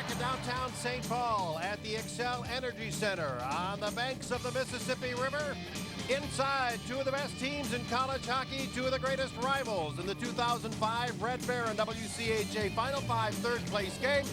back in downtown St. Paul at the Xcel Energy Center on the banks of the Mississippi River. Inside, two of the best teams in college hockey, two of the greatest rivals in the 2005 Red Baron WCHA Final Five third place game.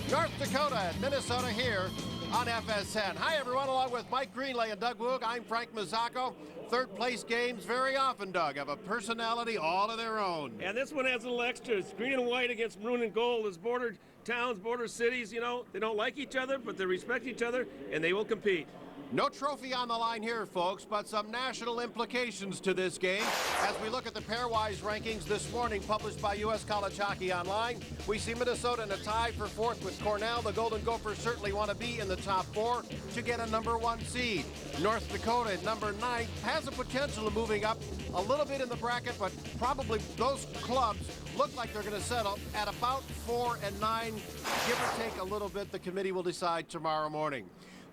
North Dakota and Minnesota here on FS10. Hi everyone, along with Mike Greenlay and Doug Woog, I'm Frank Mazzacco. Third place games very often, Doug, have a personality all of their own. And this one has a little extra. It's green and white against maroon and gold. As border towns, border cities, you know, they don't like each other, but they respect each other, and they will compete. No trophy on the line here, folks, but some national implications to this game. As we look at the pairwise rankings this morning published by U.S. College Hockey Online, we see Minnesota in a tie for fourth with Cornell. The Golden Gophers certainly want to be in the top four to get a number one seed. North Dakota at number 9 has the potential of moving up a little bit in the bracket, but probably those clubs look like they're going to settle at about 4 and 9, give or take a little bit. The committee will decide tomorrow morning.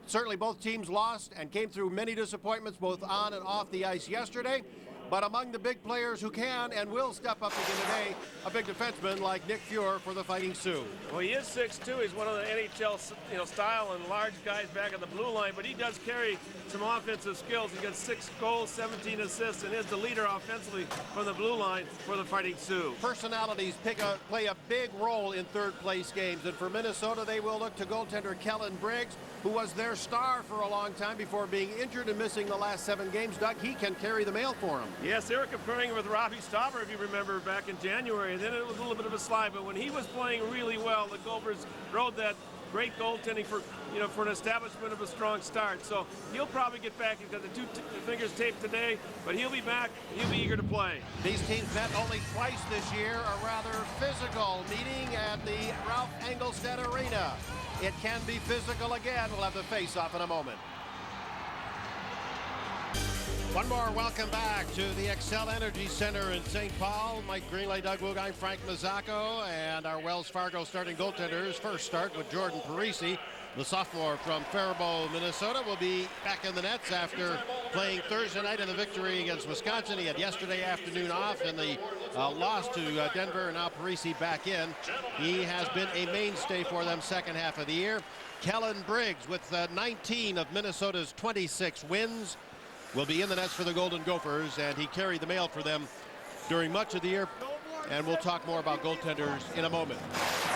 Certainly both teams lost and came through many disappointments both on and off the ice yesterday. But among the big players who can and will step up again today, a big defenseman like Nick Fuhr for the Fighting Sioux. Well, he is 6'2". He's one of the NHL style and large guys back at the blue line, but he does carry some offensive skills. He got 6 goals, 17 assists, and is the leader offensively from the blue line for the Fighting Sioux. Personalities play a big role in third place games, and for Minnesota, they will look to goaltender Kellen Briggs, who was their star for a long time before being injured and missing the last 7 games. Doug, he can carry the mail for him. Yes, they were comparing him with Robbie Stauber, if you remember, back in January. And then it was a little bit of a slide, but when he was playing really well, the Gofers rode that great goaltending for an establishment of a strong start. So he'll probably get back. He's got the 2 fingers taped today, but he'll be back. He'll be eager to play. These teams met only twice this year, a rather physical meeting at the Ralph Engelstad Arena. It can be physical again. We'll have the face-off in a moment. One more welcome back to the Xcel Energy Center in St. Paul. Mike Greenlay, Doug Woog, I'm Frank Mazzacco, and our Wells Fargo starting goaltenders. First start with Jordan Parisi, the sophomore from Faribault, Minnesota, will be back in the nets after playing Thursday night in the victory against Wisconsin. He had yesterday afternoon off in the loss to Denver, and now Parisi back in. He has been a mainstay for them second half of the year. Kellen Briggs, with 19 of Minnesota's 26 wins, will be in the nets for the Golden Gophers, and he carried the mail for them during much of the year. And we'll talk more about goaltenders in a moment.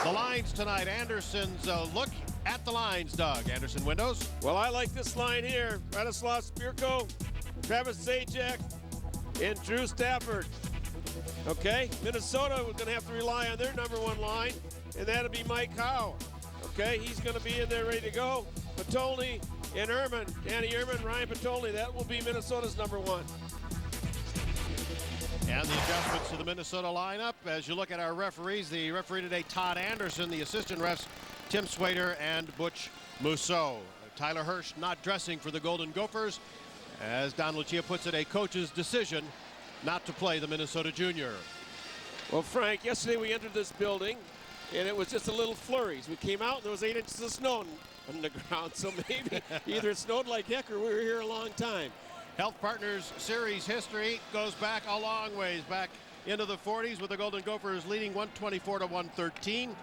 The lines tonight, Anderson's look at the lines, Doug. Anderson windows. Well, I like this line here. Rastislav Spirko, Travis Zajac, and Drew Stafford. Okay, Minnesota was going to have to rely on their number 1 line, and that'll be Mike Howe. Okay, he's going to be in there ready to go. Patolny and Danny Ehrman, Ryan Patolny, that will be Minnesota's number 1. And the adjustments to the Minnesota lineup, as you look at our referees, the referee today, Todd Anderson, the assistant refs, Tim Swader and Butch Mousseau. Tyler Hirsch not dressing for the Golden Gophers, as Don Lucia puts it, a coach's decision not to play the Minnesota junior. Well, Frank, yesterday we entered this building, and it was just a little flurries. We came out, and there was 8 inches of snow on the ground, so maybe either it snowed like heck or we were here a long time. Health Partners Series history goes back a long ways, back into the 40s, with the Golden Gophers leading 124-113.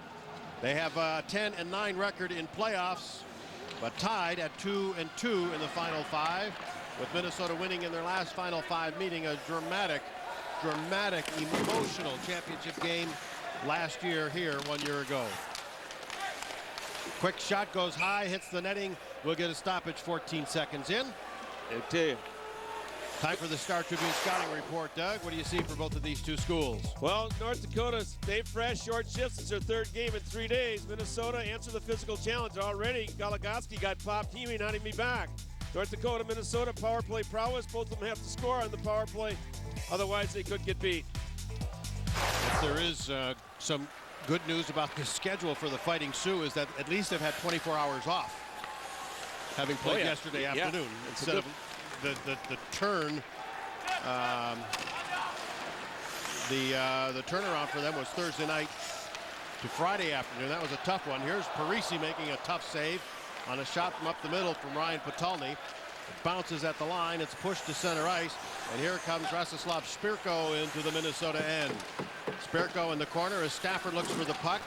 They have a 10-9 record in playoffs, but tied at 2-2 in the Final 5, with Minnesota winning in their last Final 5 meeting, a dramatic, emotional championship game last year here 1 year ago. Quick shot goes high, hits the netting. We'll get a stoppage 14 seconds in. I tell you. Time for the Star Tribune scouting report, Doug. What do you see for both of these two schools? Well, North Dakota stayed fresh, short shifts. It's their 3rd game in 3 days. Minnesota answered the physical challenge already. Goligoski got popped. He may not even be back. North Dakota, Minnesota, power play prowess. Both of them have to score on the power play. Otherwise, they could get beat. If there is some good news about the schedule for the Fighting Sioux, is that at least they've had 24 hours off, having played yesterday afternoon, instead of the turn. The turnaround for them was Thursday night to Friday afternoon. That was a tough one. Here's Parisi making a tough save on a shot from up the middle from Ryan Patolny. It bounces at the line. It's pushed to center ice. And here comes Rastislav Spirko into the Minnesota end. Spirko in the corner as Stafford looks for the puck.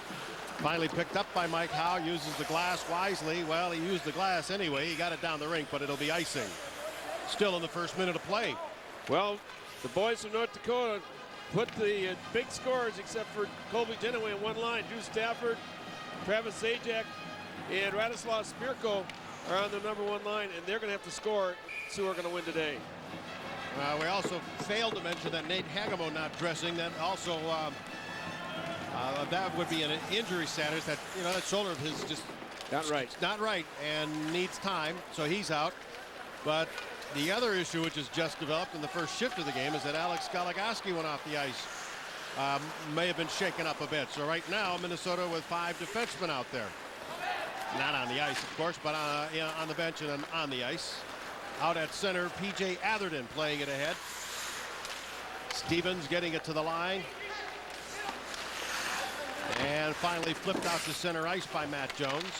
Finally picked up by Mike Howe, uses the glass wisely. Well, he used the glass anyway. He got it down the rink, but it'll be icing. Still in the first minute of play. Well, the boys from North Dakota put the big scorers, except for Colby Genoway, in one line. Drew Stafford, Travis Zajac, and Rastislav Spirko are on the #1 line, and they're going to have to score. Sioux are going to win today. We also failed to mention that Nate Hagemo not dressing. That also that would be an injury status. That that shoulder of his just not right and needs time, so he's out. But the other issue, which has just developed in the first shift of the game, is that Alex Goligoski went off the ice. May have been shaken up a bit. So right now, Minnesota with 5 defensemen out there. Not on the ice, of course, but on the bench and on the ice. Out at center, P.J. Atherton playing it ahead. Stevens getting it to the line. And finally flipped out to center ice by Matt Jones.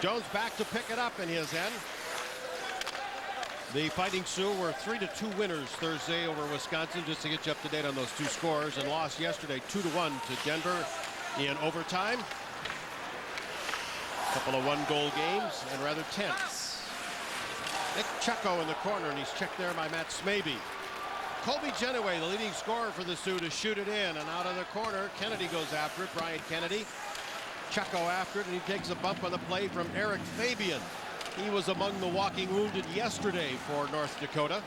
Jones back to pick it up in his end. The Fighting Sioux were 3-2 winners Thursday over Wisconsin, just to get you up to date on those 2 scores, and lost yesterday 2-1 to Denver in overtime. A couple of one-goal games and rather tense. Nick Chucko in the corner, and he's checked there by Matt Smaby. Colby Genoway, the leading scorer for the Sioux, to shoot it in, and out of the corner, Kennedy goes after it. Brian Kennedy. Chucko after it, and he takes a bump on the play from Eric Fabian. He was among the walking wounded yesterday for North Dakota.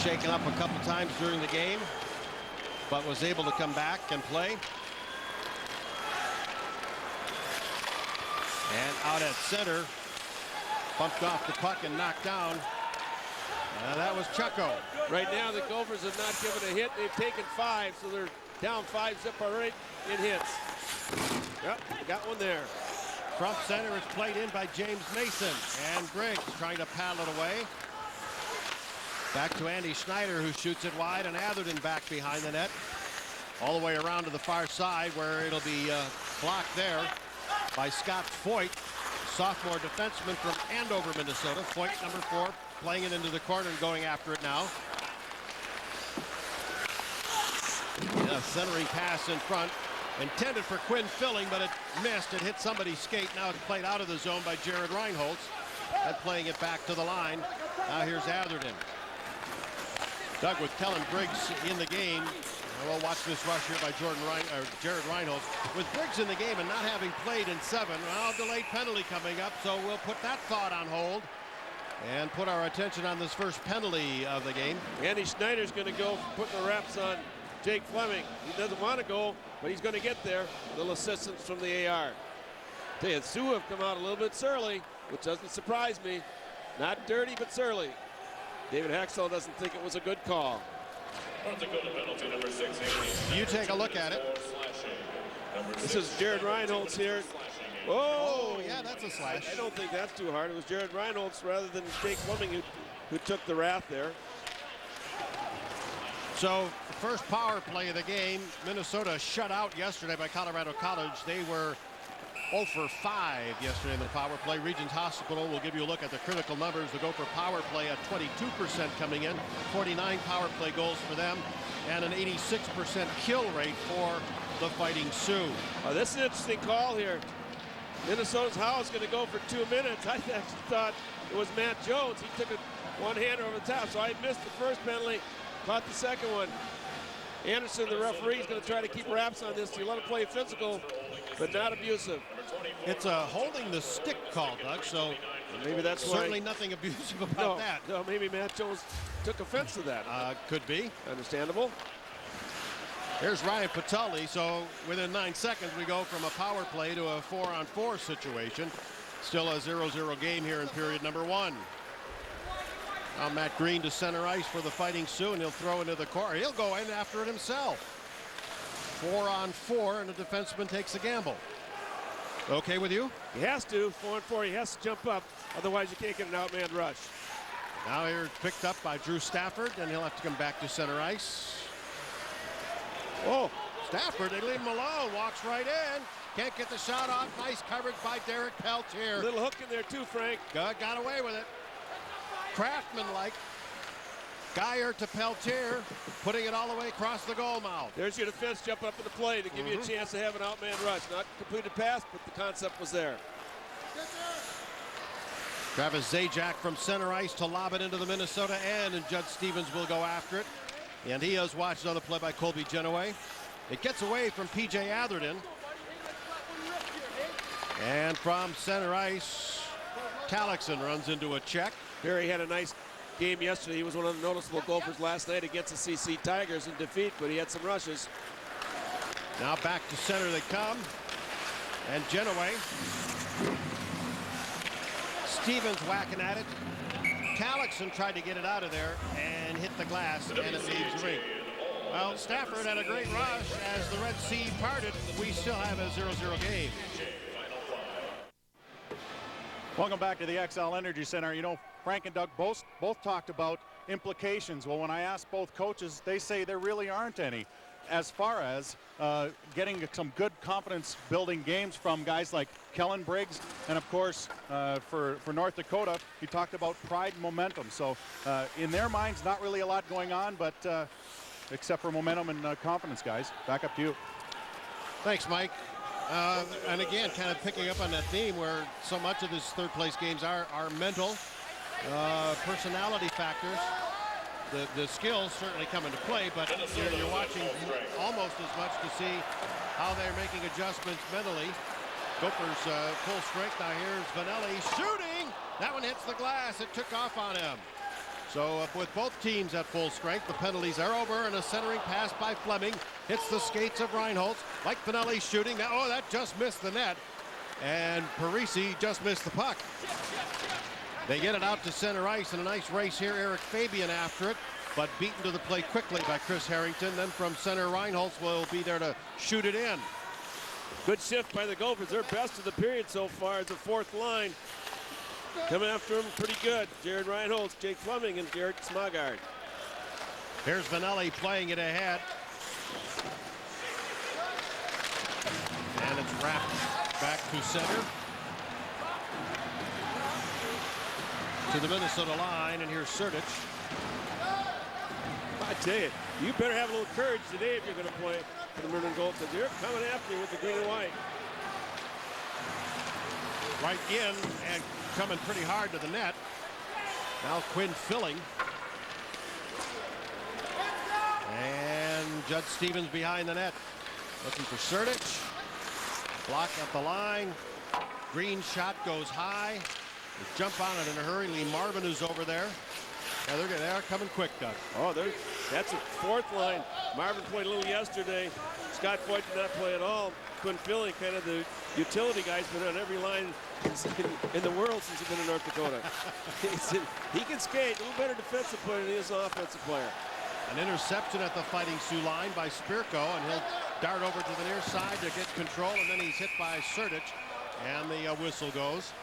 Shaken up a couple times during the game, but was able to come back and play. And out at center, bumped off the puck and knocked down. That was Chucko. Right now, the Gophers have not given a hit. They've taken 5, so they're down 5-zip already in hits. Yep, got one there. From center, it's played in by James Mason, and Griggs trying to paddle it away. Back to Andy Schneider, who shoots it wide, and Atherton back behind the net. All the way around to the far side, where it'll be blocked there by Scott Foyt, sophomore defenseman from Andover, Minnesota. Foyt, number 4, playing it into the corner and going after it now. A centering pass in front, intended for Quinn Filling, but it missed. It hit somebody's skate. Now it's played out of the zone by Jared Reinholtz, and playing it back to the line. Now here's Atherton. Doug, with Kellen Briggs in the game, we'll watch this rush here by Jared Reinholtz. With Briggs in the game and not having played in 7, well, delayed penalty coming up, so we'll put that thought on hold and put our attention on this first penalty of the game. Andy Schneider's going to go putting the wraps on Jake Fleming. He doesn't want to go, but he's going to get there. A little assistance from the AR. Tell you, Sioux have come out a little bit surly, which doesn't surprise me. Not dirty, but surly. David Haxall doesn't think it was a good call. You take a look at it. This is Jared Reinholtz here. Whoa! Oh, yeah, that's a slash. I don't think that's too hard. It was Jared Reinholtz rather than Jake Fleming who took the wrath there. So, the first power play of the game, Minnesota shut out yesterday by Colorado College. They were 0 for 5 yesterday in the power play. Regents Hospital will give you a look at the critical numbers. The Gopher power play at 22% coming in, 49 power play goals for them, and an 86% kill rate for the Fighting Sioux. This is an interesting call here. Minnesota's Howe is going to go for 2 minutes. I actually thought it was Matt Jones. He took a one-hander over the top, so I missed the first penalty, caught the second one. Anderson, the referee, is going to try to keep wraps on this. You let him play physical, but not abusive. It's a holding the stick call, Doug, so maybe that's certainly nothing abusive about that. No, maybe Matt Jones took offense to that. Could be. Understandable. Here's Ryan Patulli. So within 9 seconds, we go from a power play to a 4-on-4 situation. Still a 0-0 game here in period number 1. Now Matt Green to center ice for the Fighting Sioux, and he'll throw into the corner. He'll go in after it himself. 4-on-4, and the defenseman takes a gamble. Okay with you? He has to. 4-on-4, he has to jump up. Otherwise, you can't get an outman rush. Now here's picked up by Drew Stafford, and he'll have to come back to center ice. Oh, Stafford, they leave him alone. Walks right in. Can't get the shot off. Nice coverage by Derek Peltier. Little hook in there too, Frank. Got away with it. Craftsman-like. Geyer to Peltier, putting it all the way across the goal mouth. There's your defense jumping up in the play to give you a chance to have an outman rush. Not completed pass, but the concept was there. Travis Zajac from center ice to lob it into the Minnesota end, and Judd Stevens will go after it. And he has watched on the play by Colby Genoway. It gets away from P.J. Atherton. And from center ice, Talixon runs into a check. Perry had a nice game yesterday. He was one of the noticeable Gophers last night against the CC Tigers in defeat, but he had some rushes. Now back to center they come. And Genoway. Stevens whacking at it. Talixon tried to get it out of there and hit the glass, and it leaves the rink. Well, Stafford had a great rush as the Red Sea parted. We still have a 0-0 game. Welcome back to the XL Energy Center. You know, Frank and Doug both talked about implications. Well, when I asked both coaches, they say there really aren't any, as far as getting some good confidence building games from guys like Kellen Briggs, and of course for North Dakota, he talked about pride and momentum. So in their minds, not really a lot going on, but except for momentum and confidence, guys. Back up to you. Thanks, Mike. And again, kind of picking up on that theme where so much of this third place games are mental, personality factors. The skills certainly come into play, but you're watching almost as much to see how they're making adjustments mentally. Gophers full strength. Now here's Vanelli shooting. That one hits the glass. It took off on him. So with both teams at full strength, the penalties are over, and a centering pass by Fleming hits the skates of Reinholtz. Like Vanelli shooting. Now, oh, that just missed the net. And Parisi just missed the puck. They get it out to center ice, and a nice race here. Eric Fabian after it, but beaten to the play quickly by Chris Harrington. Then from center, Reinholtz will be there to shoot it in. Good shift by the Gophers. Their best of the period so far is the fourth line. Coming after him pretty good. Jared Reinholtz, Jake Fleming, and Garrett Smagard. Here's Vanelli playing it ahead. And it's wrapped back to center. To the Minnesota line, and here's Sertich. I tell you, you better have a little courage today if you're going to play for the Maroon Gold, because they're coming after you with the green and white. Right in and coming pretty hard to the net. Now Quinn filling. And Judd Stevens behind the net. Looking for Sertich. Block at the line. Green shot goes high. They jump on it in a hurry. Lee Marvin is over there. Now they are coming quick, Doug. Oh, that's a fourth line. Marvin played a little yesterday. Scott Foyt did not play at all. Quinn Philly, kind of the utility guy's been on every line in the world since he's been in North Dakota. He can skate, a little better defensive player than he is an offensive player. An interception at the Fighting Sioux line by Spirko, and he'll dart over to the near side to get control, and then he's hit by Sertich, and the whistle goes.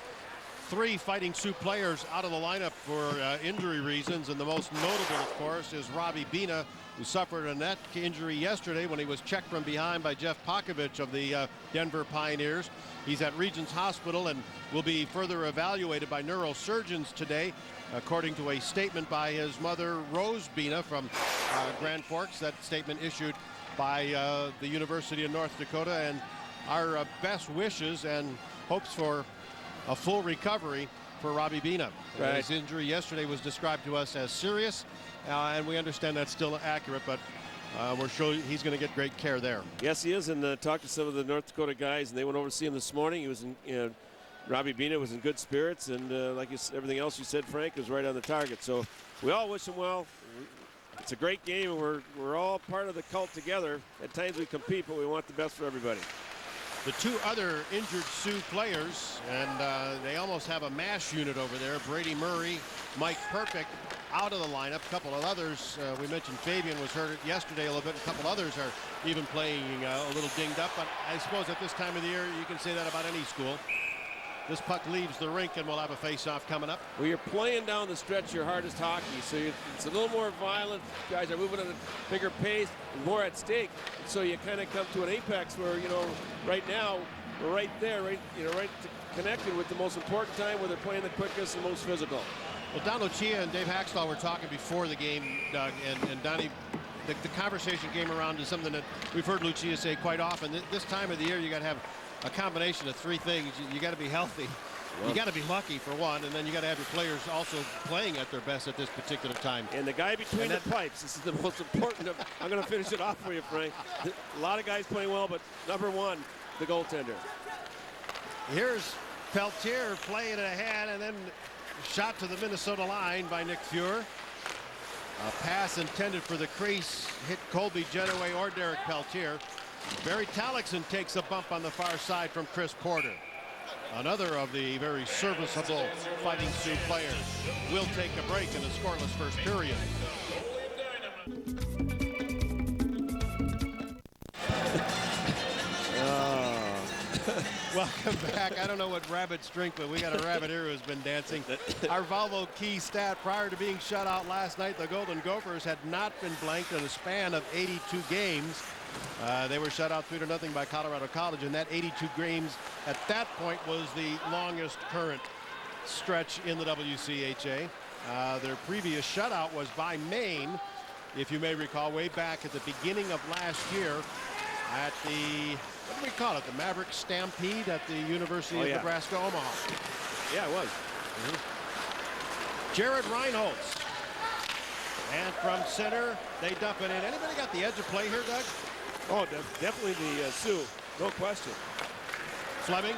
3 Fighting Sioux players out of the lineup for injury reasons, and the most notable, of course, is Robbie Bina, who suffered a neck injury yesterday when he was checked from behind by Jeff Pokovich of the Denver Pioneers. He's at Regents Hospital and will be further evaluated by neurosurgeons today, according to a statement by his mother, Rose Bina, from Grand Forks. That statement issued by the University of North Dakota, and our best wishes and hopes for a full recovery for Robbie Bina. Right. His injury yesterday was described to us as serious, and we understand that's still accurate, but we're sure he's going to get great care there. Yes, he is, and talked to some of the North Dakota guys, and they went over to see him this morning. He was in, Robbie Bina was in good spirits, and like everything else you said, Frank, was right on the target. So we all wish him well. It's a great game, and we're all part of the cult together. At times we compete, but we want the best for everybody. The 2 other injured Sioux players, and they almost have a mash unit over there. Brady Murray, Mike Perpick out of the lineup. A couple of others, we mentioned Fabian was hurt yesterday a little bit. A couple others are even playing a little dinged up, but I suppose at this time of the year you can say that about any school. This puck leaves the rink, and we'll have a face-off coming up. Well, you're playing down the stretch your hardest hockey, so it's a little more violent. Guys are moving at a bigger pace and more at stake. So you kind of come to an apex where, right now, we're right there, right connected with the most important time where they're playing the quickest and most physical. Well, Don Lucia and Dave Haxtell were talking before the game, Doug, and Donnie, the conversation came around to something that we've heard Lucia say quite often. This time of the year, you got to have a combination of three things. You got to be healthy. You got to be lucky for one, and then you got to have your players also playing at their best at this particular time. And the guy between the pipes, this is the most important. I'm going to finish it off for you, Frank. A lot of guys playing well, but number one, the goaltender. Here's Peltier playing it ahead, and then shot to the Minnesota line by Nick Fuhr. A pass intended for the crease hit Colby Genoway or Derek Peltier. Barry Talixon takes a bump on the far side from Chris Porter. Another of the very serviceable Fighting Sioux players. Will take a break in a scoreless first period. Welcome back. I don't know what rabbits drink, but we got a rabbit here who's been dancing. Our Volvo key stat prior to being shut out last night, the Golden Gophers had not been blanked in a span of 82 games. They were shut out 3-0 by Colorado College, and that 82 games at that point was the longest current stretch in the WCHA. Their previous shutout was by Maine, if you may recall, way back at the beginning of last year at the, what do we call it, the Maverick Stampede at the University of Nebraska, Omaha. Yeah, it was. Jared Reinholtz. And from center, they dump it in. Anybody got the edge of play here, Doug? Oh, definitely the Sioux, no question. Fleming.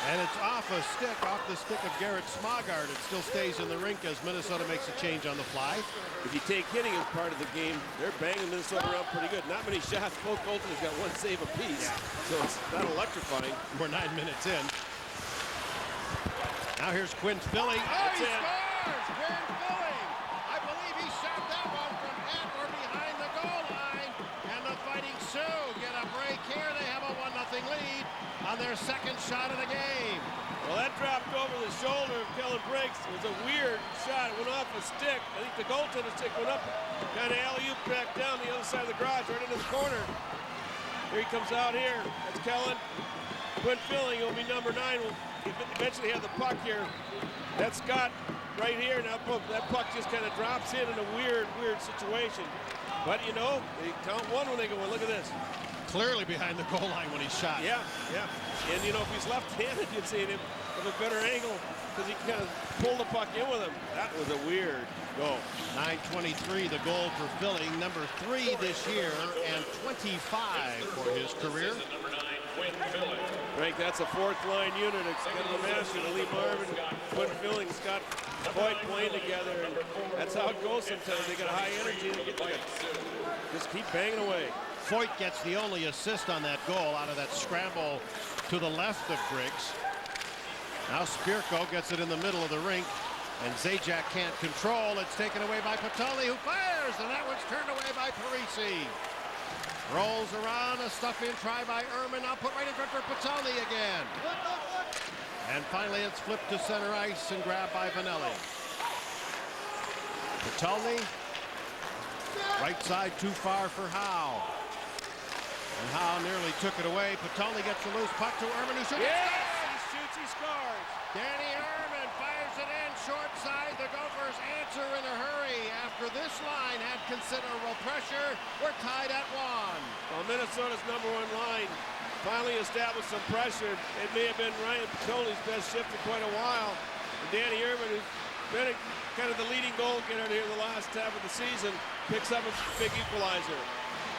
And it's off the stick of Garrett Smogard. It still stays in the rink as Minnesota makes a change on the fly. If you take hitting as part of the game, they're banging Minnesota around pretty good. Not many shots. Both goaltenders got one save apiece, so it's not electrifying. We're 9 minutes in. Now here's Quinn Philly. Oh, he scores! Quinn Philly! I believe he shot that one from at or behind the goal line. And the Fighting Sioux get a break here. They have a 1-0 lead on their second shot of the game. Well, that dropped over the shoulder of Kellen Briggs. It was a weird shot. It went off a stick. I think the goaltender's stick went up, kind of alley-oop back down the other side of the garage, right into the corner. Here he comes out here. That's Kellen. Quinn Philly will be number 9. We'll eventually have the puck here. That's Scott right here. Now that puck just kind of drops in a weird situation. But you know, they count one when they go in. Look at this. Clearly behind the goal line when he shot. Yeah. And you know, if he's left-handed, you'd see him with a better angle because he kind of pulled the puck in with him. That was a weird goal. 9:23, the goal for Philly, number 3 this year and 25 for his career. Frank, that's a fourth-line unit. It's kind of a master. Lee Marvin, Quinn Philly, Scott Boyd playing together, and that's how it goes sometimes. They got high energy. They just keep banging away. Foyt gets the only assist on that goal out of that scramble to the left of Briggs. Now Spirko gets it in the middle of the rink, and Zajac can't control. It's taken away by Patoli, who fires, and that one's turned away by Parisi. Rolls around, a stuff-in try by Ehrman. Now put right in front for Patoli again. And finally, it's flipped to center ice and grabbed by Vanelli. Patoli, right side too far for Howe. And Howe nearly took it away. Patoli gets the loose puck to Ehrman, who shoots. He shoots, he scores. Danny Ehrman fires it in short side. The Gophers answer in a hurry. After this line had considerable pressure, we're tied at 1. Well, Minnesota's number 1 line finally established some pressure. It may have been Ryan Patoli's best shift in quite a while. And Danny Ehrman, who's been kind of the leading goal getter here the last half of the season, picks up a big equalizer.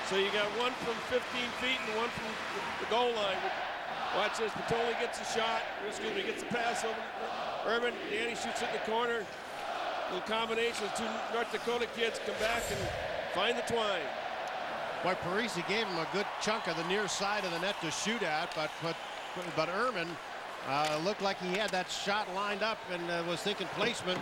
So you got one from 15 feet and one from the goal line. Watch this, Patoli gets a shot, gets a pass over Ehrman. Danny shoots it in the corner. Little combination of 2 North Dakota kids come back and find the twine. Boy, Parisi gave him a good chunk of the near side of the net to shoot at, but Ehrman looked like he had that shot lined up and was thinking placement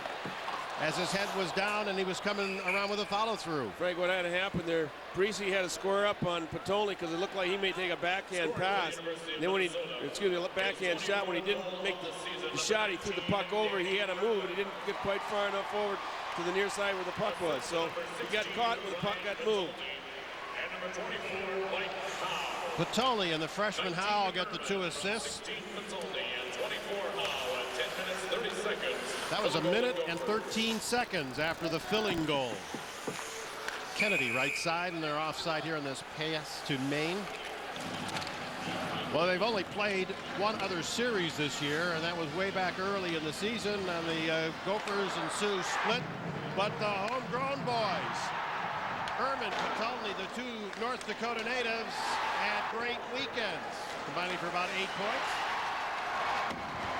as his head was down and he was coming around with a follow-through. Frank, what had to happen there, Parisi had to square up on Patoli because it looked like he may take a backhand pass. And then when he, a backhand shot, when he didn't make the shot, he threw the puck over. He had to move, and he didn't get quite far enough forward to the near side where the puck was. So he got caught when the puck got moved. Patoli and the freshman Howe get the 2 assists. That was 1 minute and 13 seconds after the filling goal. Kennedy right side, and they're offside here in this pass to Maine. Well, they've only played one other series this year, and that was way back early in the season, and the Gofers and Sioux split. But the homegrown boys, Herman, Patolny, the 2 North Dakota natives, had great weekends, combining for about 8 points.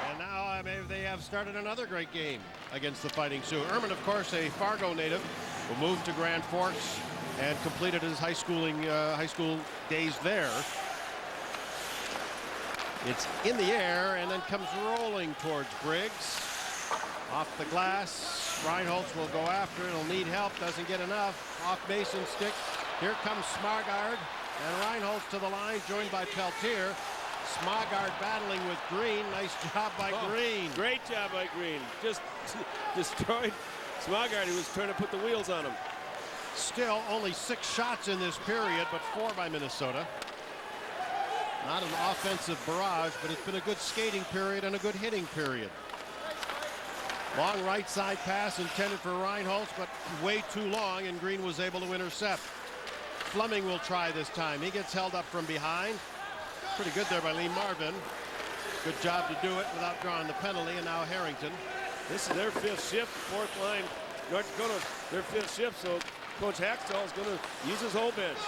And now maybe they have started another great game against the Fighting Sioux. Herman, of course, a Fargo native, who moved to Grand Forks and completed his high school days there. It's in the air and then comes rolling towards Briggs. Off the glass, Reinholtz will go after it. He'll need help, doesn't get enough. Off Mason's stick. Here comes Smargard, and Reinholtz to the line, joined by Peltier. Smargard battling with Green. Nice job by Green. Great job by Green. Just destroyed Smargard, who was trying to put the wheels on him. Still only 6 shots in this period, but 4 by Minnesota. Not an offensive barrage, but it's been a good skating period and a good hitting period. Long right side pass intended for Reinholtz, but way too long, and Green was able to intercept. Fleming will try this time. He gets held up from behind. Pretty good there by Lee Marvin. Good job to do it without drawing the penalty, and now Harrington. This is their 5th shift, 4th line. North Dakota, their 5th shift, so Coach Hackstall is going to use his whole bench.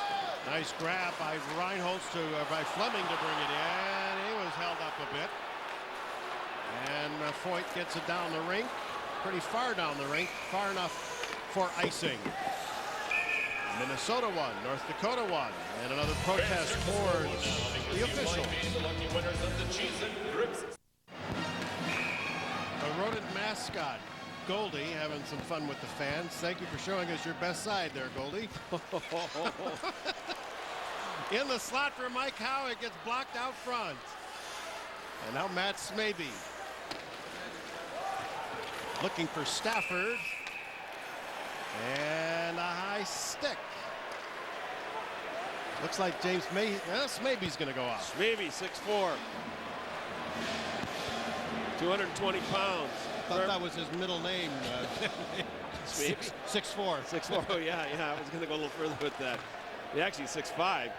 Nice grab by Reinholtz by Fleming to bring it in. He was held up a bit. And Foyt gets it down the rink, pretty far down the rink, far enough for icing. Minnesota won, North Dakota won, and another protest towards the officials. A rodent mascot, Goldie, having some fun with the fans. Thank you for showing us your best side there, Goldie. In the slot for Mike Howe, it gets blocked out front. And now Matt Smaby looking for Stafford, and a high stick. Looks like James Smaby's going to go off. Smaby, 6'4", 220 pounds. I thought that was his middle name. 6'4". 6'4". Oh yeah. I was going to go a little further with that. He actually 6'5".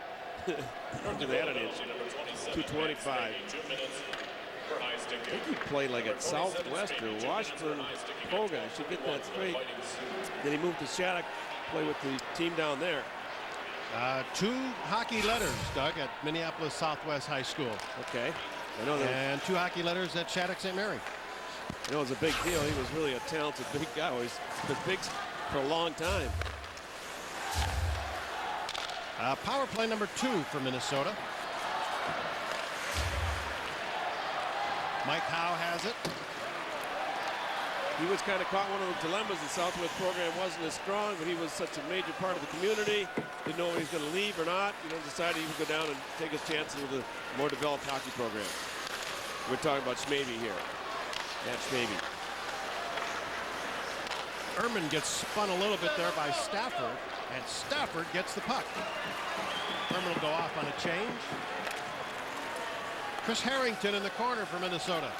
Don't do that an inch. 225. I think he played like at Southwest or Washburn Hogan. I should get that straight. Then he moved to Shattuck, play with the team down there. 2 hockey letters, Doug, at Minneapolis Southwest High School. Okay. I know that. And 2 hockey letters at Shattuck St. Mary. You know, it was a big deal. He was really a talented big guy. He's been big for a long time. Power play number 2 for Minnesota. Mike Howe has it. He was kind of caught one of the dilemmas. The Southwest program wasn't as strong, but he was such a major part of the community. Didn't know if he was going to leave or not. Decided he would go down and take his chances with a more developed hockey program. We're talking about Smaby here. Matt Smaby. Ehrman gets spun a little bit there by Stafford, and Stafford gets the puck. Ehrman will go off on a change. Chris Harrington in the corner for Minnesota.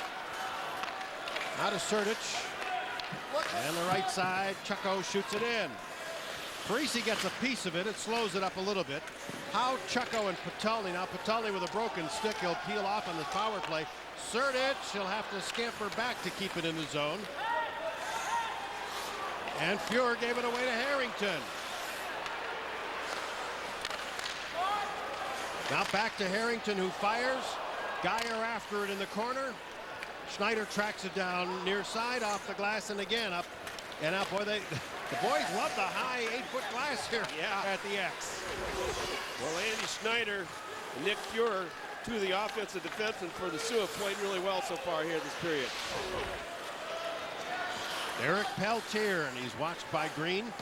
Now to Sertich. And the right side, Chucko shoots it in. Parisi gets a piece of it. It slows it up a little bit. How Chucko and Patolny. Now Patolny with a broken stick. He'll peel off on the power play. Sertich, he'll have to scamper back to keep it in the zone. And Fuhr gave it away to Harrington. Now back to Harrington, who fires. Geyer after it in the corner. Schneider tracks it down near side, off the glass, and again up and up. Boy, the boys love the high 8-foot glass here at the X. Well, Andy Schneider and Nick Fuhr, 2 of the offensive defensemen for the Sioux, have played really well so far here this period. Eric Peltier, and he's watched by Green.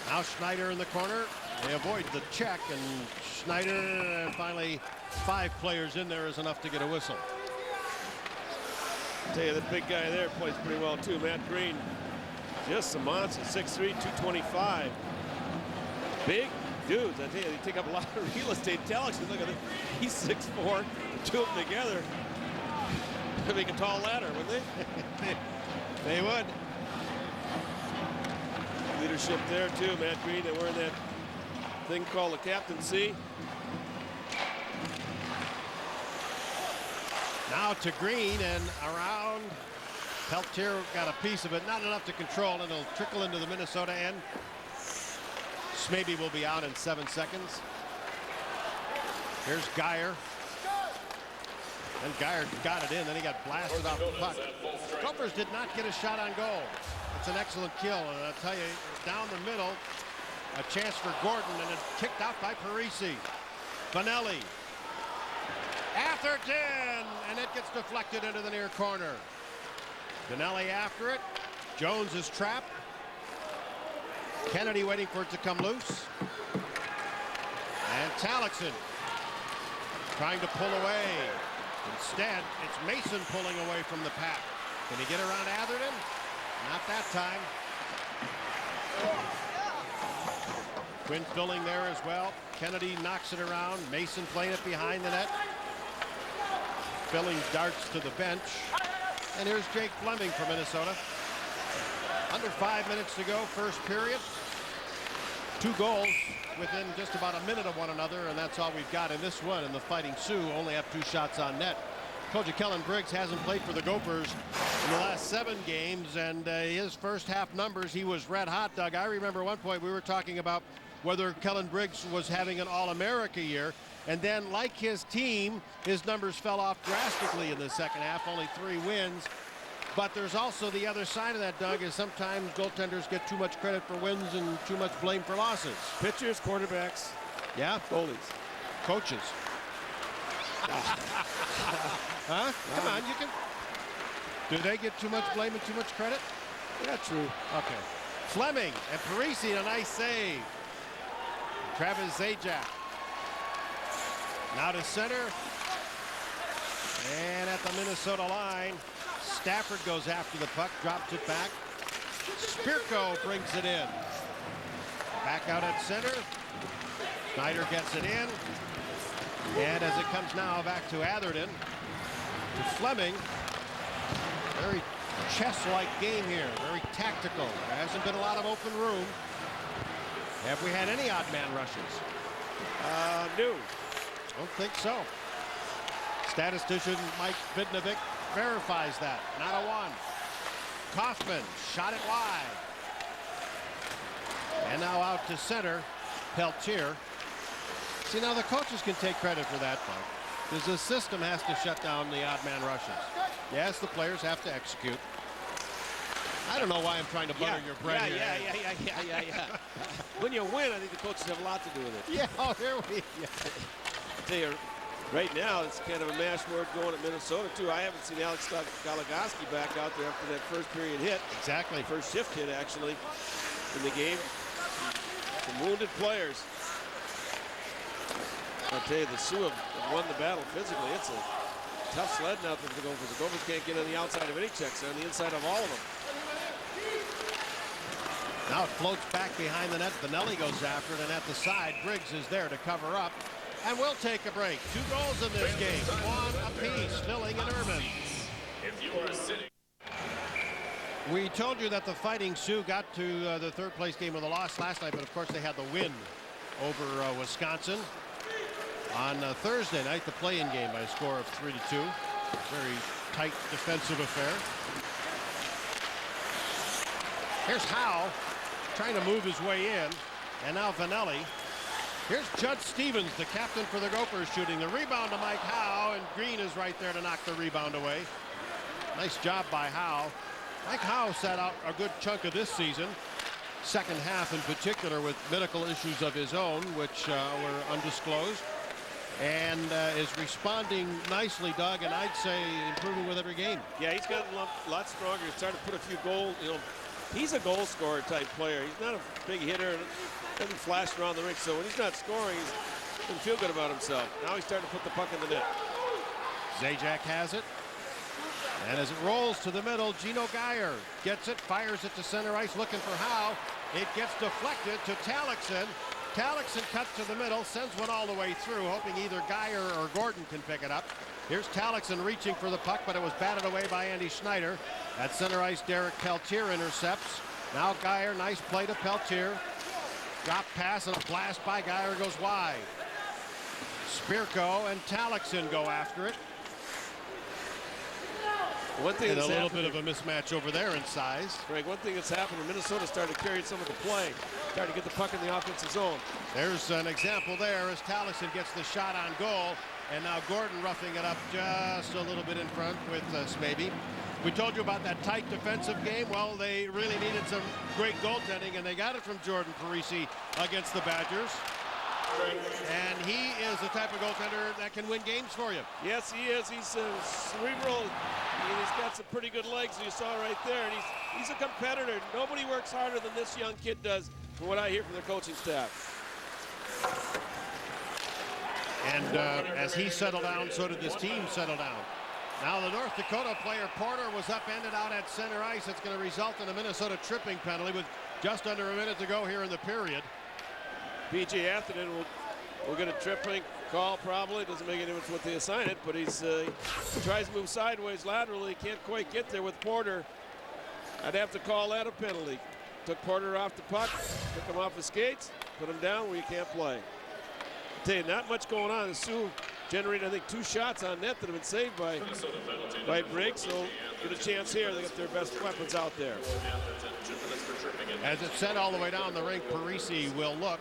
Now Schneider in the corner. They avoid the check, and Schneider, and finally 5 players in there is enough to get a whistle. I'll tell you, that big guy there plays pretty well too. Matt Green, just a monster, 6'3", 225. Big, dudes. I tell you, they take up a lot of real estate. Talixon, look at it. He's 6'4", the two of them together. They'd make a tall ladder, wouldn't they? They would. Leadership there too, Matt Green. They're wearing that thing called the captaincy. Now to Green and around. Peltier got a piece of it, not enough to control, and it'll trickle into the Minnesota end. Smaby will be out in 7 seconds. Here's Geyer. And Geyer got it in, then he got blasted off the puck. Gofers did not get a shot on goal. It's an excellent kill, and I'll tell you, down the middle, a chance for Gordon, and it's kicked out by Parisi. Vanelli. Atherton, and it gets deflected into the near corner. Vanelli after it. Jones is trapped. Kennedy waiting for it to come loose. And Talixon trying to pull away. Instead, it's Mason pulling away from the pack. Can he get around Atherton? Not that time. Quinn filling there as well. Kennedy knocks it around. Mason playing it behind the net. Filling darts to the bench. And here's Jake Fleming for Minnesota. Under 5 minutes to go, first period. 2 goals within just about a minute of one another, and that's all we've got in this one. And the Fighting Sioux only have 2 shots on net. Told you Kellen Briggs hasn't played for the Gophers in the last 7 games, and his first half numbers, he was red hot, Doug. I remember one point we were talking about whether Kellen Briggs was having an All-America year, and then, like his team, his numbers fell off drastically in the second half, only 3 wins. But there's also the other side of that, Doug, is sometimes goaltenders get too much credit for wins and too much blame for losses. Pitchers, quarterbacks, yeah, goalies, coaches. Huh? Come on, you can. Do they get too much blame and too much credit? Yeah, true. Okay. Fleming and Parisi, a nice save. Travis Zajac. Now to center. And at the Minnesota line, Stafford goes after the puck, drops it back. Spirko brings it in. Back out at center. Snyder gets it in. And as it comes now back to Atherton, to Fleming. Very chess-like game here, very tactical. There hasn't been a lot of open room. Have we had any odd man rushes? No. Don't think so. Statistician Mike Vidnovic verifies that. Not a one. Kaufman shot it wide. And now out to center, Peltier. See, now the coaches can take credit for that, Mike. Because the system has to shut down the odd man rushes. Yes, the players have to execute. I don't know why I'm trying to butter your bread here. Yeah. When you win, I think the coaches have a lot to do with it. Yeah, oh, there we go. I tell you, right now, it's kind of a mash word going at Minnesota, too. I haven't seen Alex Goligoski back out there after that first period hit. Exactly. First shift hit, actually, in the game. Some wounded players. I'll tell you, the Sioux have won the battle physically. It's a tough sledding out there for the Gophers. The Gophers can't get on the outside of any checks. They're on the inside of all of them. Now it floats back behind the net. Vanelli goes after it, and at the side, Briggs is there to cover up. And we'll take a break. 2 goals in this game. 1 apiece, Filling and Urban. We told you that the Fighting Sioux got to the 3rd place game with a loss last night, but of course they had the win over Wisconsin. On Thursday night, the play-in game by a score of 3-2. Very tight defensive affair. Here's Howe trying to move his way in. And now Vanelli. Here's Judd Stevens, the captain for the Gophers, shooting the rebound to Mike Howe, and Green is right there to knock the rebound away. Nice job by Howe. Mike Howe sat out a good chunk of this season. Second half in particular with medical issues of his own, which were undisclosed. And is responding nicely, Doug, and I'd say improving with every game. Yeah, he's gotten a lot stronger. He's starting to put a few goals. You know, he's a goal scorer type player. He's not a big hitter. Doesn't flash around the rink. So when he's not scoring, he doesn't feel good about himself. Now he's starting to put the puck in the net. Zajac has it. And as it rolls to the middle, Gino Geyer gets it, fires it to center ice, looking for Howe. It gets deflected to Talixon. Talixon cuts to the middle, sends one all the way through, hoping either Geyer or Gordon can pick it up. Here's Talixon reaching for the puck, but it was batted away by Andy Schneider. At center ice, Derek Peltier intercepts. Now Geyer, nice play to Peltier. Drop pass and a blast by Geyer goes wide. Spirko and Talixon go after it. One thing and that's a little bit of a mismatch over there in size. Greg, one thing that's happened, Minnesota started to carry some of the play, started to get the puck in the offensive zone. There's an example there as Talixon gets the shot on goal, and now Gordon roughing it up just a little bit in front with Smaby. We told you about that tight defensive game. Well, they really needed some great goaltending, and they got it from Jordan Parisi against the Badgers. And he is the type of goaltender that can win games for you. Yes, he is. He's cerebral, and he's got some pretty good legs, as you saw right there. And he's a competitor. Nobody works harder than this young kid does, from what I hear from their coaching staff. And as he settled down, so did this team settle down. Now the North Dakota player Porter was upended out at center ice. It's going to result in a Minnesota tripping penalty with just under a minute to go here in the period. B.J. Atherton will get a tripping call probably. Doesn't make any difference what they assign it, but he tries to move sideways laterally. Can't quite get there with Porter. I'd have to call that a penalty. Took Porter off the puck, took him off his skates, put him down where you can't play. I tell you, not much going on. The Sioux generated, I think, 2 shots on net that have been saved by Briggs, so get a chance here. They got their best weapons out there. As it's set all the way down the rink, Parisi will look.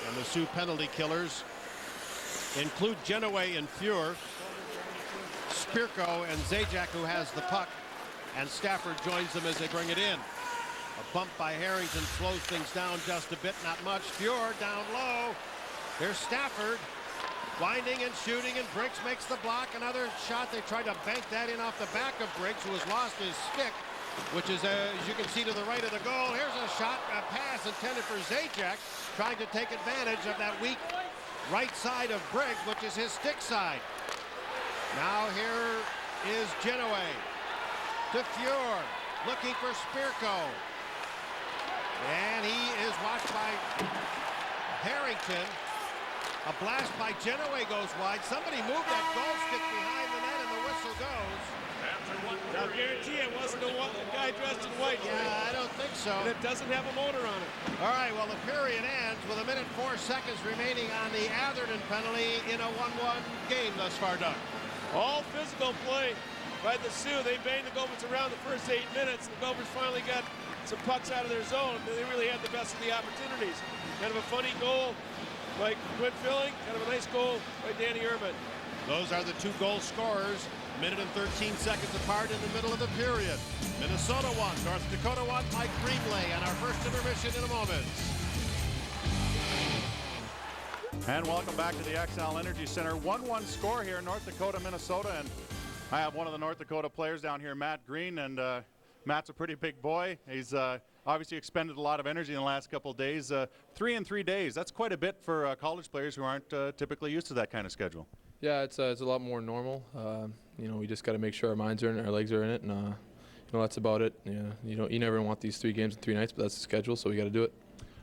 And the Sioux penalty killers include Genoway and Fuhr, Spirko and Zajac, who has the puck, and Stafford joins them as they bring it in. A bump by Harrington slows things down just a bit, not much. Fuhr down low. Here's Stafford winding and shooting, and Briggs makes the block. Another shot. They tried to bank that in off the back of Briggs, who has lost his stick, which is, as you can see, to the right of the goal. Here's a shot, a pass intended for Zajac, trying to take advantage of that weak right side of Briggs, which is his stick side. Now here is Genoway to Fuhr, looking for Spirko. And he is watched by Harrington. A blast by Genoway goes wide. Somebody moved that goal stick behind the net, and the whistle goes. I'll guarantee it wasn't the guy dressed in white. Yeah, I don't think so. And it doesn't have a motor on it. All right, well, the period ends with 1 minute 4 seconds remaining on the Atherton penalty in a 1-1 game thus far, Doug. All physical play by the Sioux. They banged the Gofers around the first 8 minutes. The Gofers finally got some pucks out of their zone. They really had the best of the opportunities. Kind of a funny goal by Quinn Filling. Kind of a nice goal by Danny Urban. Those are the 2 goal scorers. Minute and 13 seconds apart in the middle of the period. Minnesota 1, North Dakota 1, Mike Greenlay, and our first intermission in a moment. And welcome back to the XL Energy Center. 1-1 score here, North Dakota, Minnesota. And I have one of the North Dakota players down here, Matt Green. And Matt's a pretty big boy. He's obviously expended a lot of energy in the last couple of days. 3 in 3 days. That's quite a bit for college players who aren't typically used to that kind of schedule. Yeah, it's a lot more normal. You know, we just got to make sure our minds are in it, our legs are in it, and you know, that's about it. Yeah, you never want these 3 games in 3 nights, but that's the schedule, so we got to do it.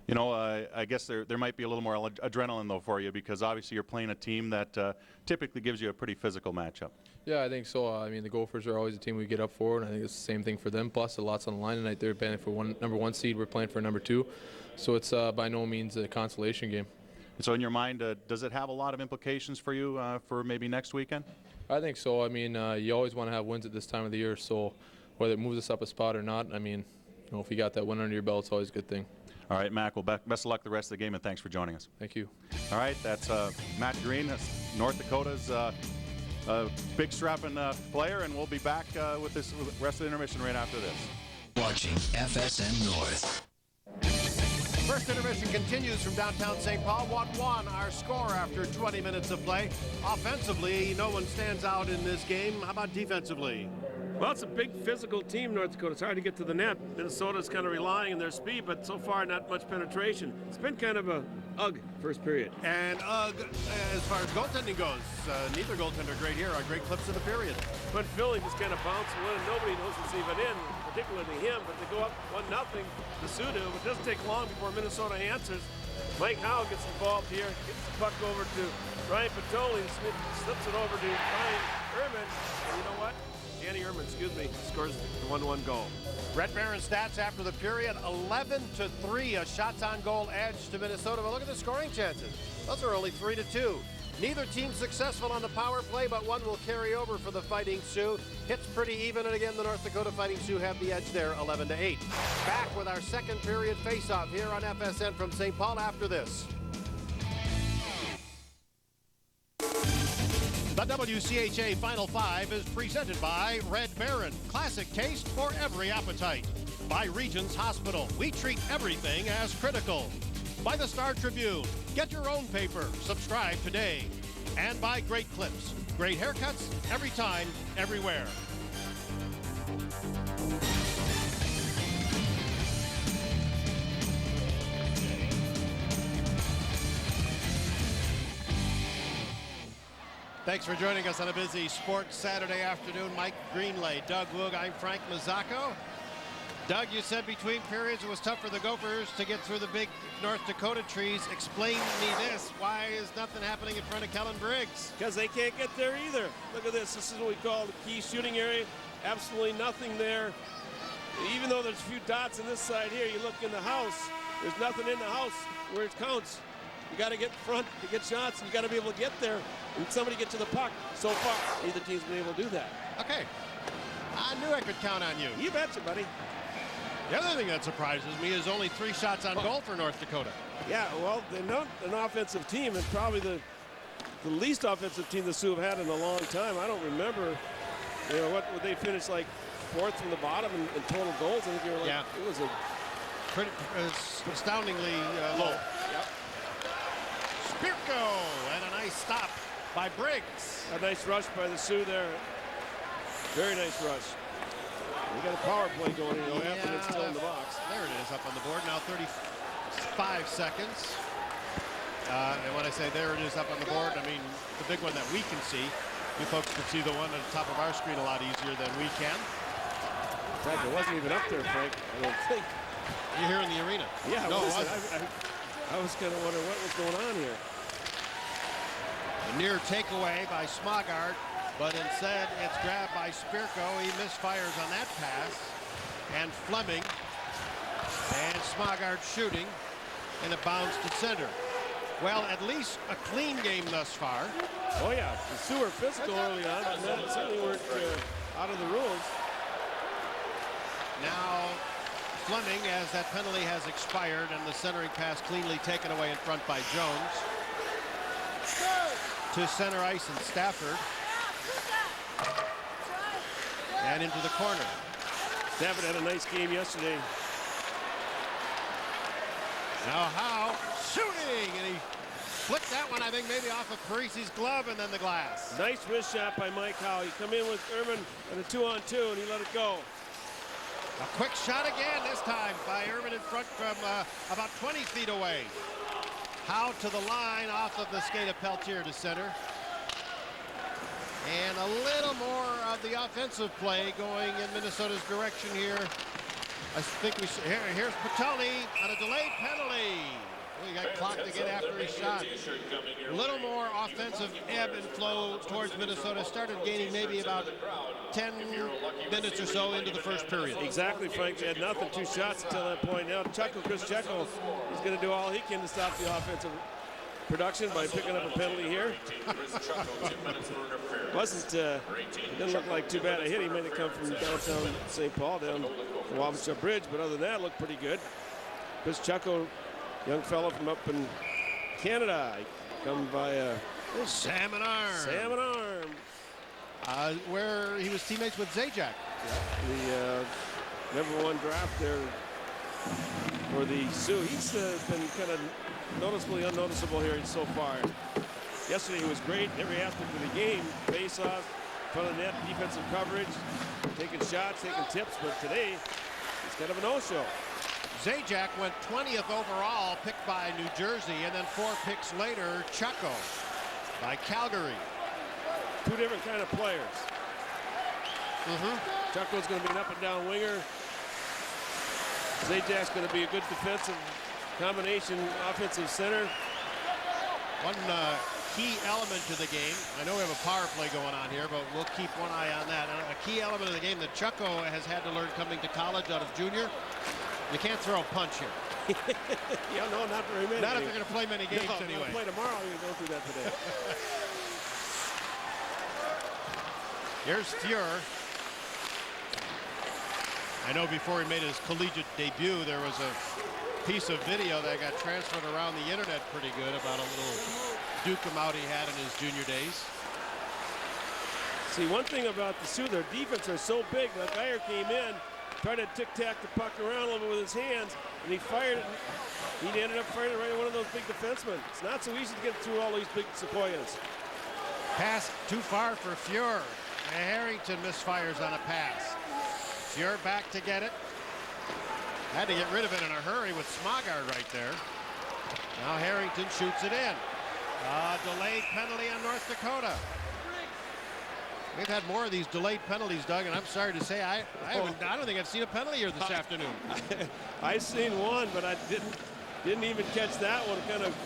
You know, I guess there might be a little more adrenaline though for you, because obviously you're playing a team that typically gives you a pretty physical matchup. Yeah, I think so. I mean, the Gophers are always a team we get up for, and I think it's the same thing for them. Plus, a lot's on the line tonight. They're playing for number 1 seed. We're playing for number 2, so it's by no means a consolation game. So in your mind, does it have a lot of implications for you for maybe next weekend? I think so. I mean, you always want to have wins at this time of the year, so whether it moves us up a spot or not, I mean, you know, if you got that win under your belt, it's always a good thing. All right, Mac, well, best of luck the rest of the game, and thanks for joining us. Thank you. All right, that's Matt Green, North Dakota's big strapping player, and we'll be back with this rest of the intermission right after this. Watching FSN North. First intermission continues from downtown St. Paul. 1-1 our score after 20 minutes of play. Offensively, no one stands out in this game. How about defensively? Well, it's a big physical team, North Dakota. It's hard to get to the net. Minnesota's kind of relying on their speed, but so far not much penetration. It's been kind of a ugh first period. And as far as goaltending goes, neither goaltender great here. Great clips of the period. But Philly just kind of bouncing one, and nobody knows it's even in, particularly him. But they go up 1-0 to Sioux. It doesn't take long before Minnesota answers. Mike Howe gets involved here, gets the puck over to Ryan Patoli, slips it over to Ryan Erman, and you know what? Danny Erman, scores the 1-1 goal. Red Baron stats after the period, 11-3, a shots on goal edge to Minnesota. But look at the scoring chances. Those are only 3-2. Neither team successful on the power play, but one will carry over for the Fighting Sioux. Hits pretty even, and again, the North Dakota Fighting Sioux have the edge there, 11-8. Back with our second period face-off here on FSN from St. Paul after this. The WCHA Final Five is presented by Red Baron. Classic taste for every appetite. By Regents Hospital. We treat everything as critical. By the Star Tribune. Get your own paper. Subscribe today. And by Great Clips. Great haircuts every time, everywhere. Thanks for joining us on a busy sports Saturday afternoon. Mike Greenlay, Doug Woog, I'm Frank Mazzacco. Doug, you said between periods it was tough for the Gophers to get through the big North Dakota trees. Explain to me this. Why is nothing happening in front of Kellen Briggs? Because they can't get there either. Look at this. This is what we call the key shooting area. Absolutely nothing there. Even though there's a few dots on this side here, you look in the house, there's nothing in the house where it counts. You got to get in front to get shots, and you got to be able to get there and somebody get to the puck. So far, neither team's been able to do that. Okay. I knew I could count on you. You betcha, buddy. The other thing that surprises me is only 3 shots on goal for North Dakota. Yeah, well, they're not an offensive team, and probably the least offensive team the Sioux have had in a long time. I don't remember, what would they finish like 4th from the bottom in total goals? I think they were like, it was a pretty astoundingly low. Yep. Spirko, and a nice stop by Briggs. A nice rush by the Sioux there. Very nice rush. We got a power play going in, after it's still in the box. There it is, up on the board. Now 35 seconds. And when I say there it is up on the board, I mean the big one that we can see. You folks can see the one at the top of our screen a lot easier than we can. In fact, it wasn't even up there, Frank, I don't think. You're here in the arena. Yeah, no, I was kind of wondering what was going on here. A near takeaway by Smogard, but instead it's grabbed by Spirko. He misfires on that pass. And Fleming. And Smogard shooting. And it bounced to center. Well, at least a clean game thus far. Oh, yeah. The Sioux were physical early on, but then certainly weren't out of the rules. Now Fleming, as that penalty has expired, and the centering pass cleanly taken away in front by Jones. To center ice and Stafford. And into the corner. Stafford had a nice game yesterday. Now Howe shooting, and he flipped that one, I think, maybe off of Parisi's glove and then the glass. Nice wrist shot by Mike Howe. He come in with Erman and a 2-on-2, and he let it go. A quick shot again, this time by Erman in front from about 20 feet away. Howe to the line off of the skate of Peltier to center. And a little more of the offensive play going in Minnesota's direction here. I think here's Patoli on a delayed penalty. He got clocked again after he shot. A little more offensive ebb and flow towards Minnesota. Started gaining maybe about 10 minutes or so into the first period. Exactly, Frank. They had nothing, 2 shots until that point. Now Chris Checo is going to do all he can to stop the offensive production by picking up a penalty here. Didn't look like too bad a hit. He made it come from downtown St. Paul down the Wabasha Bridge, but other than that, it looked pretty good. Chris Checo, young fellow from up in Canada, come by Salmon Arm. Where he was teammates with Zajac. The #1 draft there for the Sioux. He's been kind of noticeably unnoticeable here so far. Yesterday he was great in every aspect of the game. Face-off, front of the net, defensive coverage, taking shots, taking tips, but today it's kind of a no-show. Zajac went 20th overall, picked by New Jersey, and then 4 picks later, Chucko by Calgary. Two different kind of players. Chucko's going to be an up-and-down winger. Zajac's going to be a good defensive combination offensive center. One key element to the game. I know we have a power play going on here, but we'll keep one eye on that. A key element of the game that Chucko has had to learn coming to college out of junior. You can't throw a punch here. Yeah, no, not very many. Not if you're going to play many games anyway. Play tomorrow, you go through that today. Here's Fuhr. I know before he made his collegiate debut, there was a piece of video that got transferred around the internet pretty good about a little duke him out he had in his junior days. See, one thing about the Sioux, their defense are so big. Now, Geyer came in, tried to tic-tac the puck around a little bit with his hands, and he fired it. He ended up firing it right at one of those big defensemen. It's not so easy to get through all these big Sequoias. Pass too far for Fuhr. Harrington misfires on a pass. Fuhr back to get it. Had to get rid of it in a hurry with Smogard right there. Now Harrington shoots it in. Delayed penalty on North Dakota. We've had more of these delayed penalties, Doug, and I'm sorry to say I don't think I've seen a penalty here this afternoon. I've seen one, but I didn't even catch that one.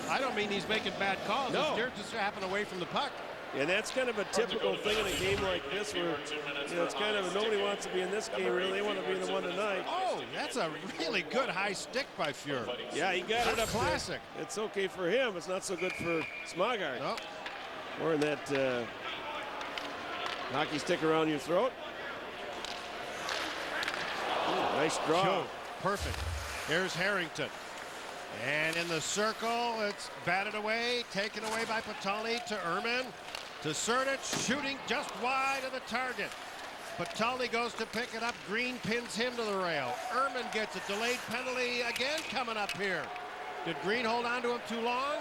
I don't mean he's making bad calls. No. They're just happening away from the puck. And that's kind of a typical thing in a game like this where, you know, it's kind of nobody wants to be in this game, really. They want to be in the one tonight. Oh, that's a really good high stick by Fuhr. Yeah, he got it up classic. there. It's okay for him. It's not so good for Smogard. Oh. Or in that hockey stick around your throat. Ooh, nice draw. Perfect. Here's Harrington. And in the circle, it's batted away, taken away by Patali to Erman. To Serdich, shooting just wide of the target. Patali goes to pick it up. Green pins him to the rail. Erman gets a delayed penalty again coming up here. Did Green hold on to him too long?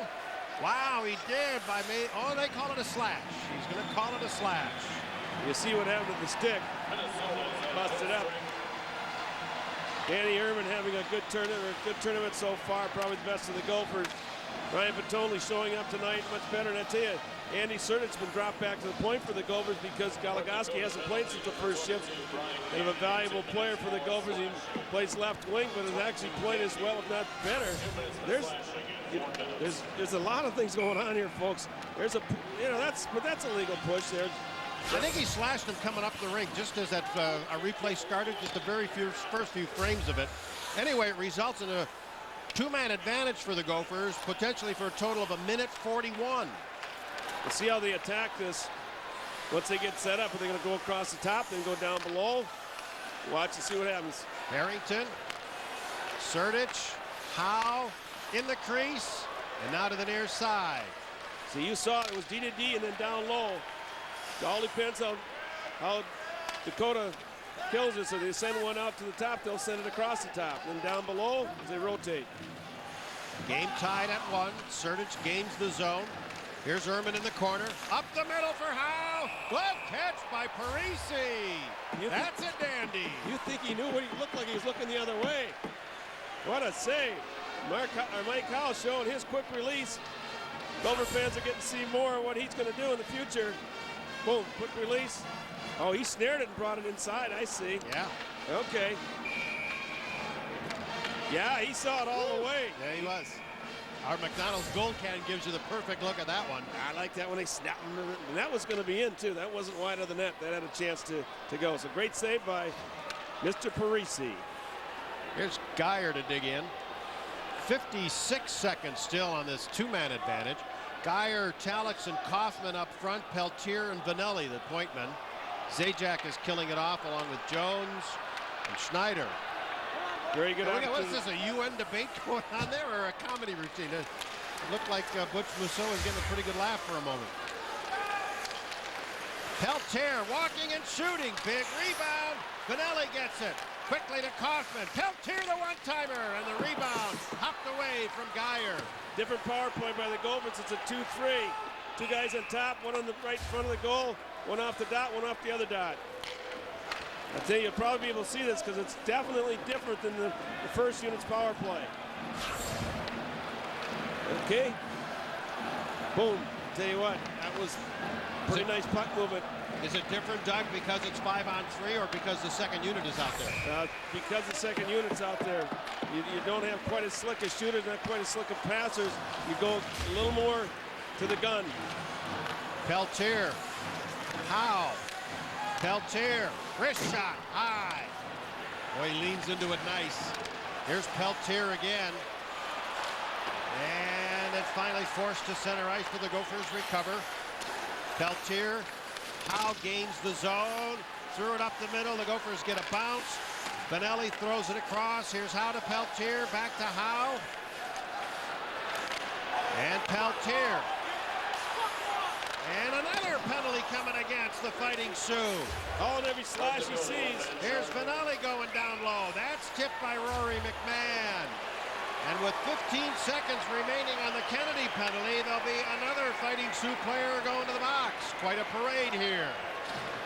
Wow, he did by me. Oh, they call it a slash. He's going to call it a slash. You see what happened to the stick. Busted up. Danny Erman having a good tournament so far, probably the best of the Gophers. Ryan Patoli showing up tonight much better, and I tell you, Andy Serdich's been dropped back to the point for the Gophers because Goligoski hasn't played since the first shift. Kind of a valuable player for the Gophers. He plays left wing, but has actually played as well, if not better. There's a lot of things going on here, folks. There's a, you know, that's a legal push there. I think he slashed him coming up the rink just as that a replay started, just the very first few frames of it. Anyway, it results in a two-man advantage for the Gophers, potentially for a total of 1:41. We'll see how they attack this. Once they get set up, are they going to go across the top, then go down below? Watch and see what happens. Harrington, Serdich, Howe in the crease, and now to the near side. So you saw it was D to D and then down low. It all depends on how Dakota kills it. So they send one out to the top, they'll send it across the top. Then down below, as they rotate. Game tied at 1. Serdich gains the zone. Here's Erman in the corner. Up the middle for Howe. Glove catch by Parisi. That's a dandy. You think he knew what he looked like? He was looking the other way. What a save. Mike Howe showing his quick release. Gopher fans are getting to see more of what he's going to do in the future. Boom, quick release. Oh, he snared it and brought it inside, I see. Yeah. Okay. Yeah, he saw it all the way. Yeah, he was. Our McDonald's gold can gives you the perfect look at that one. I like that when they snapped him. And that was going to be in, too. That wasn't wide of the net. That had a chance to go. So great save by Mr. Parisi. Here's Geyer to dig in. 56 seconds still on this two-man advantage. Geyer, Talix, and Kaufman up front. Peltier and Vanelli, the pointmen. Zajac is killing it off along with Jones and Schneider. Very good. What is this, a UN debate going on there or a comedy routine? It looked like Butch Mousseau was getting a pretty good laugh for a moment. Peltier walking and shooting. Big rebound. Vanelli gets it. Quickly to Kaufman. Peltier the one-timer, and the rebound hopped away from Geyer. Different power play by the Gophers. It's a 2-3. Two guys on top, one on the right front of the goal. one off the dot, one off the other dot. I tell you, you'll probably be able to see this because it's definitely different than the first unit's power play. Okay. Boom. Tell you what, that was pretty nice puck movement. Is it different, Doug, because it's 5-on-3 or because the second unit is out there? Because the second unit's out there. You don't have quite as slick as shooters, not quite as slick as passers. You go a little more to the gun. Peltier. Howe. Peltier. Wrist shot. High. Boy, he leans into it nice. Here's Peltier again. And it's finally forced to center ice for the Gophers recover. Peltier. Howe gains the zone. Threw it up the middle. The Gophers get a bounce. Benelli throws it across. Here's Howe to Peltier. Back to Howe. And Peltier. And another penalty coming against the Fighting Sioux. Oh, and every slash he sees. Here's Benelli going down low. That's tipped by Rory McMahon. And with 15 seconds remaining on the Kennedy penalty, there'll be another Fighting Sioux player going to the box. Quite a parade here.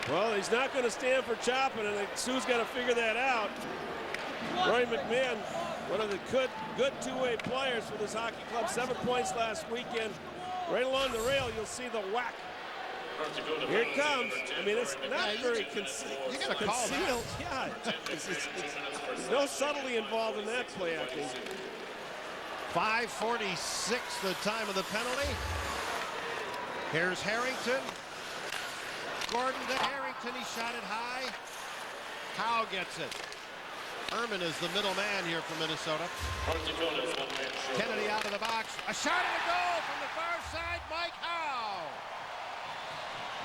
Well, he's not going to stand for chopping, and the Sioux's got to figure that out. Rory McMahon, one of the good two-way players for this hockey club. 7 points last weekend. Right along the rail, you'll see the whack. Here it comes. I mean, it's not very concealed. Yeah, it's no subtlety involved in that play, I think. 5:46 the time of the penalty. Here's Harrington. Gordon to Harrington. He shot it high. Howe gets it. Ehrman is the middle man here for Minnesota. Kennedy out of the box. A shot and a goal from the far side. Mike Howe.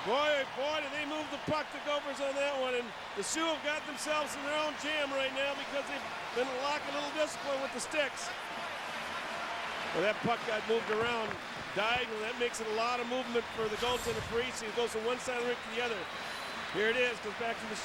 Boy, did they move the puck, the Gophers, on that one. And the Sioux have got themselves in their own jam right now because they've been lacking a little discipline with the sticks. Well, that puck got moved around diagonal. That makes it a lot of movement for the goaltender Parisi. It goes from one side of the rink to the other. Here it is, goes back to the,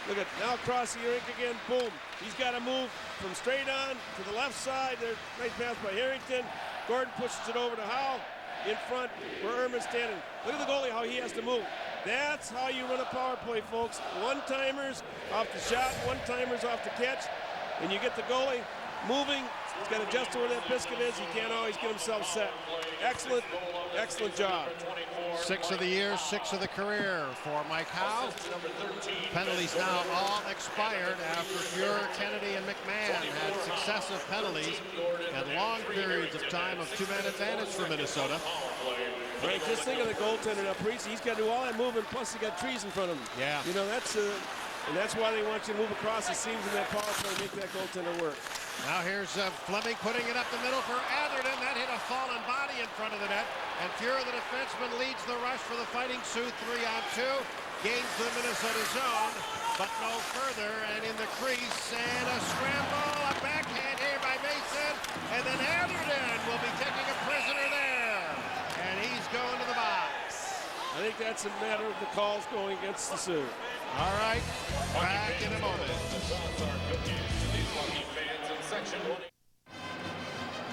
look at, now across the rink again, boom. He's got to move from straight on to the left side. There, nice pass by Harrington. Gordon pushes it over to Howe in front where Ehrman's standing. Look at the goalie, how he has to move. That's how you run a power play, folks. One-timers off the shot, one-timers off the catch, and you get the goalie moving. He's got to adjust to where that biscuit is. He can't always get himself set. Excellent, excellent job. 6 of the year, 6 of the career for Mike Howe. Penalties now all expired after Fuhrer, Kennedy, and McMahon had successive penalties and long periods of time of two-man advantage for Minnesota. Frank, just think of the goaltender now. Parisi, he's got to do all that movement, plus he got trees in front of him. Yeah. You know, that's and that's why they want you to move across the seams in that power play and make that goaltender work. Now here's Fleming putting it up the middle for Atherton. That hit a fallen body in front of the net. And Fuhrer, the defenseman, leads the rush for the Fighting Sioux 3-on-2. Gains the Minnesota zone, but no further. And in the crease, and a scramble, a backhand here by Mason. And then Atherton will be taking a prisoner there. And he's going to the box. I think that's a matter of the calls going against the Sioux. All right, back in a moment.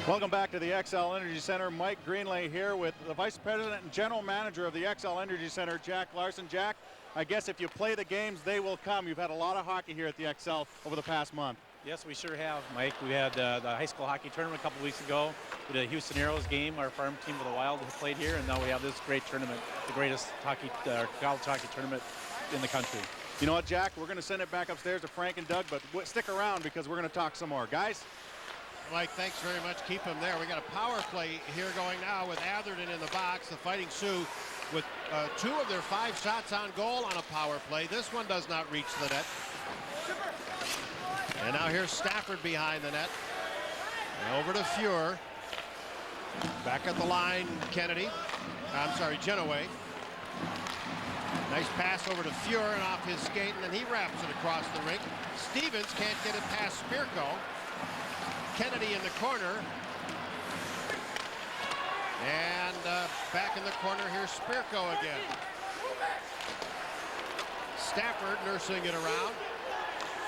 Welcome back to the XL Energy Center. Mike Greenlay here with the Vice President and General Manager of the XL Energy Center, Jack Larson. Jack, I guess if you play the games, they will come. You've had a lot of hockey here at the XL over the past month. Yes, we sure have, Mike. We had the high school hockey tournament a couple weeks ago. We did a Houston Arrows game. Our farm team with the Wild played here, and now we have this great tournament, the greatest hockey, college hockey tournament in the country. You know what, Jack? We're going to send it back upstairs to Frank and Doug, but stick around because we're going to talk some more. Guys? Mike, thanks very much. Keep him there. We got a power play here going now with Atherton in the box. The Fighting Sioux with 2 of their 5 shots on goal on a power play. This one does not reach the net. And now here's Stafford behind the net. And over to Fuhrer. Back at the line, Kennedy. I'm sorry, Genoway. Nice pass over to Fuhrer and off his skate, and then he wraps it across the rink. Stevens can't get it past Spirko. Kennedy in the corner. And back in the corner, here's Spirko again. Stafford nursing it around.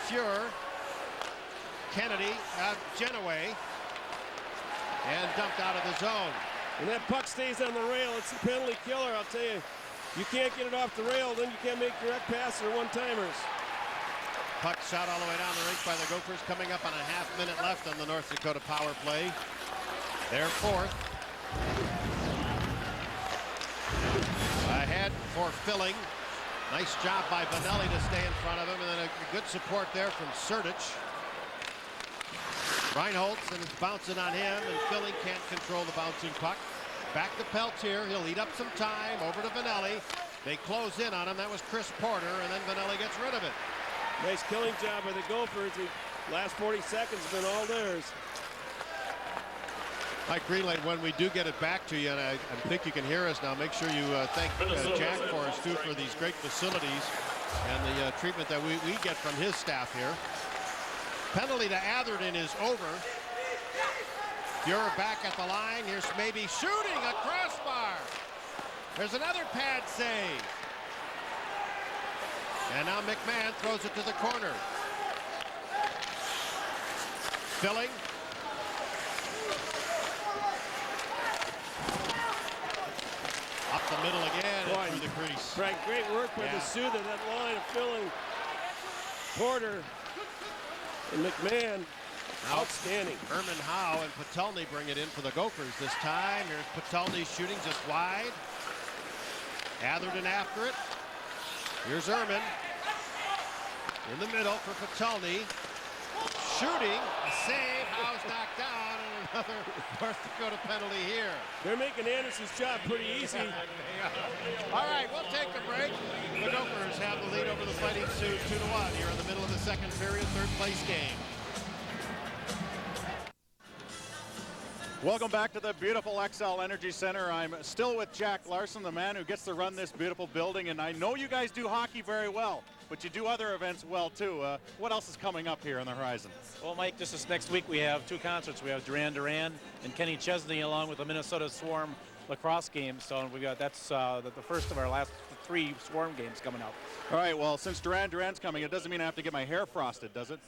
Fuhrer. Kennedy, Genoway. And dumped out of the zone. When that puck stays on the rail, it's a penalty killer, I'll tell you. You can't get it off the rail, then you can't make direct passes or one-timers. Puck shot all the way down the rink by the Gophers, coming up on a half-minute left on the North Dakota power play. Their fourth. Ahead for Filling. Nice job by Vanelli to stay in front of him, and then a good support there from Sertich. Reinholtz, and it's bouncing on him, and Filling can't control the bouncing puck. Back to Peltier. He'll eat up some time. Over to Vanelli. They close in on him. That was Chris Porter, and then Vanelli gets rid of it. Nice killing job by the Gophers. The last 40 seconds have been all theirs. Mike Greenlight, when we do get it back to you, and I think you can hear us now, make sure you thank Jack for us, too, for these great facilities and the treatment that we get from his staff here. Penalty to Atherton is over. Fuhrer back at the line. Here's maybe shooting a crossbar. There's another pad save. And now McMahon throws it to the corner. Filling. Up the middle again through the crease. Right, great work by the Sioux. That line of Filling, Porter, and McMahon. Outstanding. Herman Howe and Patelny bring it in for the Gophers this time. Here's Patelny shooting just wide. Atherton after it. Here's Herman. In the middle for Patelny. Shooting. A save. Howe's knocked down. And another North Dakota penalty here. They're making Anderson's job pretty easy. All right, we'll take a break. The Gophers have the lead over the Fighting Sioux 2-1 here in the middle of the second period, third place game. Welcome back to the beautiful XL Energy Center. I'm still with Jack Larson, the man who gets to run this beautiful building, and I know you guys do hockey very well, but you do other events well too. What else is coming up here on the horizon? Well, Mike, just this next week we have 2 concerts. We have Duran Duran and Kenny Chesney along with the Minnesota Swarm lacrosse game. So we got that's the first of our last 3 Swarm games coming up. All right, well, since Duran Duran's coming, it doesn't mean I have to get my hair frosted, does it?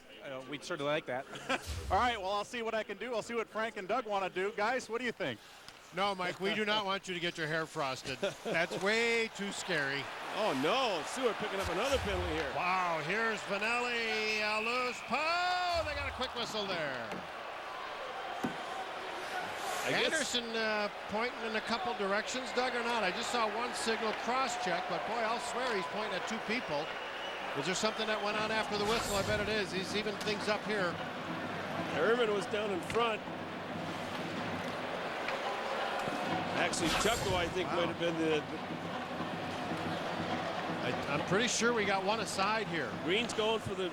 We'd certainly like that. All right, well, I'll see what I can do. I'll see what Frank and Doug want to do. Guys, what do you think? No, Mike, we do not want you to get your hair frosted. That's way too scary. Oh, no. Sioux are picking up another penalty here. Wow, here's Vanelli. A loose puck. They got a quick whistle there. Anderson pointing in a couple directions, Doug, or not? I just saw one signal cross-check, but boy, I'll swear he's pointing at 2 people. Was there something that went on after the whistle? I bet it is. He's even things up here. Herman was down in front. Actually, Chucko, I think, might have been the... I'm pretty sure we got one aside here. Green's going for the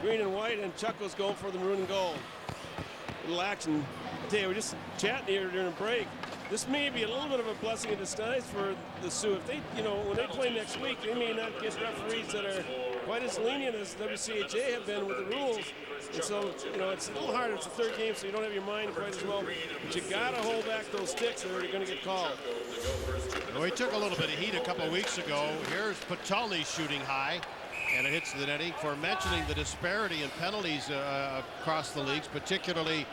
green and white, and Chucko's going for the maroon and gold. Little action. I tell you, we're just chatting here during a break. This may be a little bit of a blessing in disguise for the Sioux. If they, when they play next week, they may not get referees that are quite as lenient as WCHA have been with the rules. And so, it's a little harder. It's the 3rd game, so you don't have your mind quite as well. But you got to hold back those sticks, or you're going to get called. Well, he took a little bit of heat a couple of weeks ago. Here's Patelny shooting high, and it hits the netting for mentioning the disparity in penalties across the leagues, particularly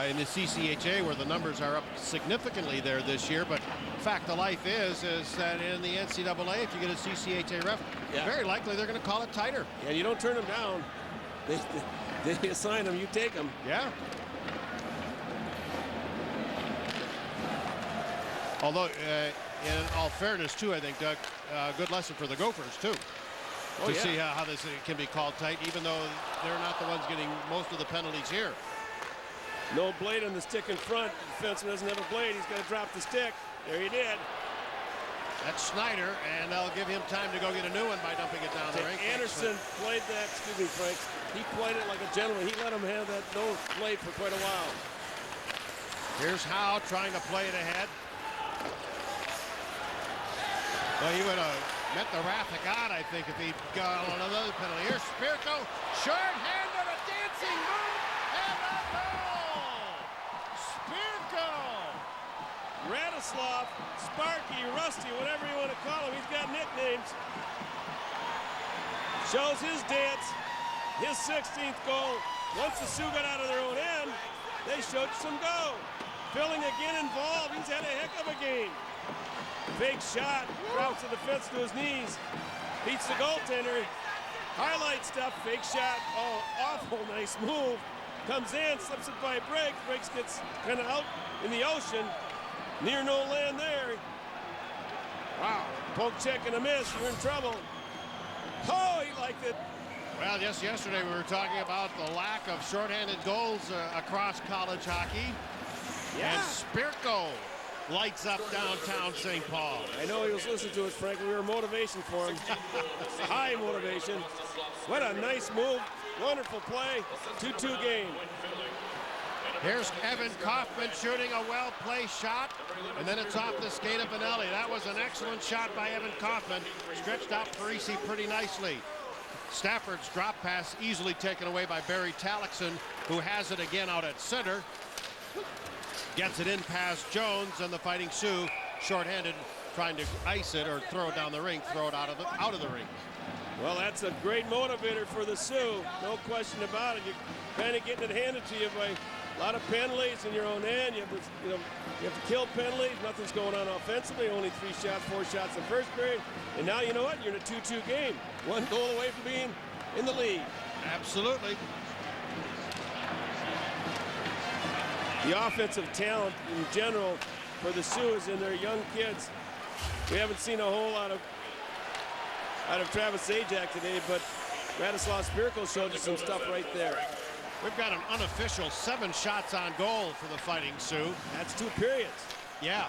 in the CCHA, where the numbers are up significantly there this year. But fact of life is that in the NCAA, if you get a CCHA ref, very likely they're going to call it tighter. Yeah, you don't turn them down. They assign them, you take them. Yeah. Although, in all fairness, too, I think, Doug, good lesson for the Gophers, too. To see how this can be called tight, even though they're not the ones getting most of the penalties here. No blade on the stick in front. The defenseman doesn't have a blade. He's got to drop the stick. There he did. That's Schneider, and they'll give him time to go get a new one by dumping it down the rink. Anderson played that, excuse me, Frank. He played it like a gentleman. He let him have that no blade for quite a while. Here's Howe trying to play it ahead. Well, he would have met the wrath of God, I think, if he'd got on another penalty. Here's Spirko, short-handed, a dancing move, and a goal! Spirko! Rastislav, Sparky, Rusty, whatever you want to call him, he's got nicknames. Shows his dance, his 16th goal. Once the Sioux got out of their own end, they showed some go. Filling again involved, he's had a heck of a game. Big shot, drops to the fence to his knees, beats the goaltender. Highlight stuff, fake shot, oh, awful nice move. Comes in, slips it by Briggs. Briggs gets kind of out in the ocean. Near no land there. Wow, poke check and a miss, you're in trouble. Oh, he liked it. Well, just yesterday we were talking about the lack of shorthanded goals across college hockey. Yeah. And Spirko lights up downtown St. Paul. I know he was listening to us, Frank. We were motivation for him. High motivation. What a nice move. Wonderful play. 2-2 game. Here's Evan Kaufman shooting a well-placed shot, and then it's off the skate of Vanelli. That was an excellent shot by Evan Kaufman. Stretched out Parisi pretty nicely. Stafford's drop pass easily taken away by Barry Talixon, who has it again out at center. Gets it in past Jones, and the Fighting Sioux, shorthanded, trying to ice it or throw it down the rink, throw it out of the rink. Well, that's a great motivator for the Sioux. No question about it. You're kind of getting it handed to you by a lot of penalties in your own end. You have to kill penalties. Nothing's going on offensively. Only 3 shots, 4 shots in the first period. And now you know what? You're in a 2-2 game. 1 goal away from being in the lead. Absolutely. The offensive talent in general for the Sioux is in their young kids. We haven't seen a whole lot out of Travis Zajac today, but Rastislav Spirko showed you some stuff right there. We've got an unofficial 7 shots on goal for the Fighting Sioux. That's 2 periods. Yeah.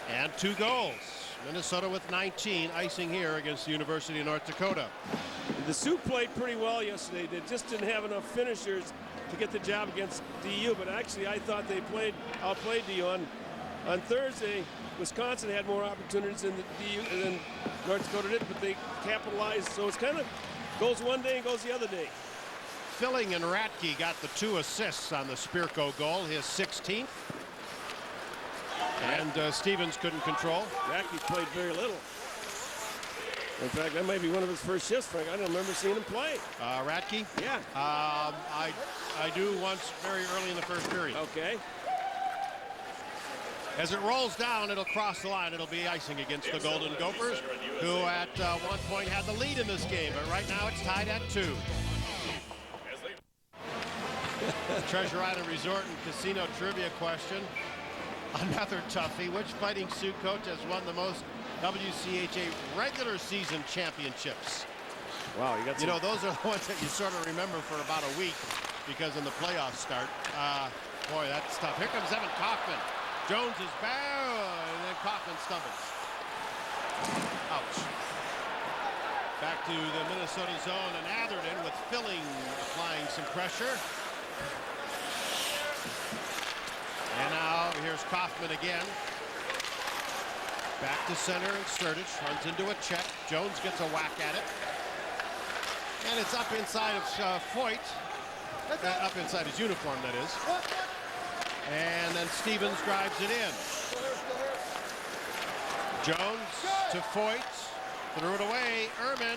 And 2 goals. Minnesota with 19, icing here against the University of North Dakota. The Sioux played pretty well yesterday. They just didn't have enough finishers to get the job against DU, but actually I thought they outplayed DU. On Thursday, Wisconsin had more opportunities than than North Dakota did, but they capitalized. So it's kind of goes one day and goes the other day. Filling and Ratke got the 2 assists on the Spirko goal, his 16th. And Stevens couldn't control. Ratke played very little. In fact, that might be one of his first shifts, Frank. I don't remember seeing him play. Ratke? Yeah. I do once very early in the first period. Okay. As it rolls down, it'll cross the line. It'll be icing against the Golden Gophers, who at one point had the lead in this game, but right now it's tied at 2. Treasure Island Resort and Casino trivia question. Another toughie. Which Fighting Sioux coach has won the most WCHA regular season championships? Wow, you got some... those are the ones that you sort of remember for about a week because when the playoffs start. Boy, that's tough. Here comes Evan Kaufman. Jones is bad, and then Kaufman stumbles. Ouch. Back to the Minnesota zone, and Atherton with Filling applying some pressure. And now here's Kaufman again. Back to center, and Sturdich runs into a check. Jones gets a whack at it. And it's up inside of Foyt. Up inside his uniform, that is. And then Stevens drives it in. Jones to Foyt. Threw it away. Ehrman.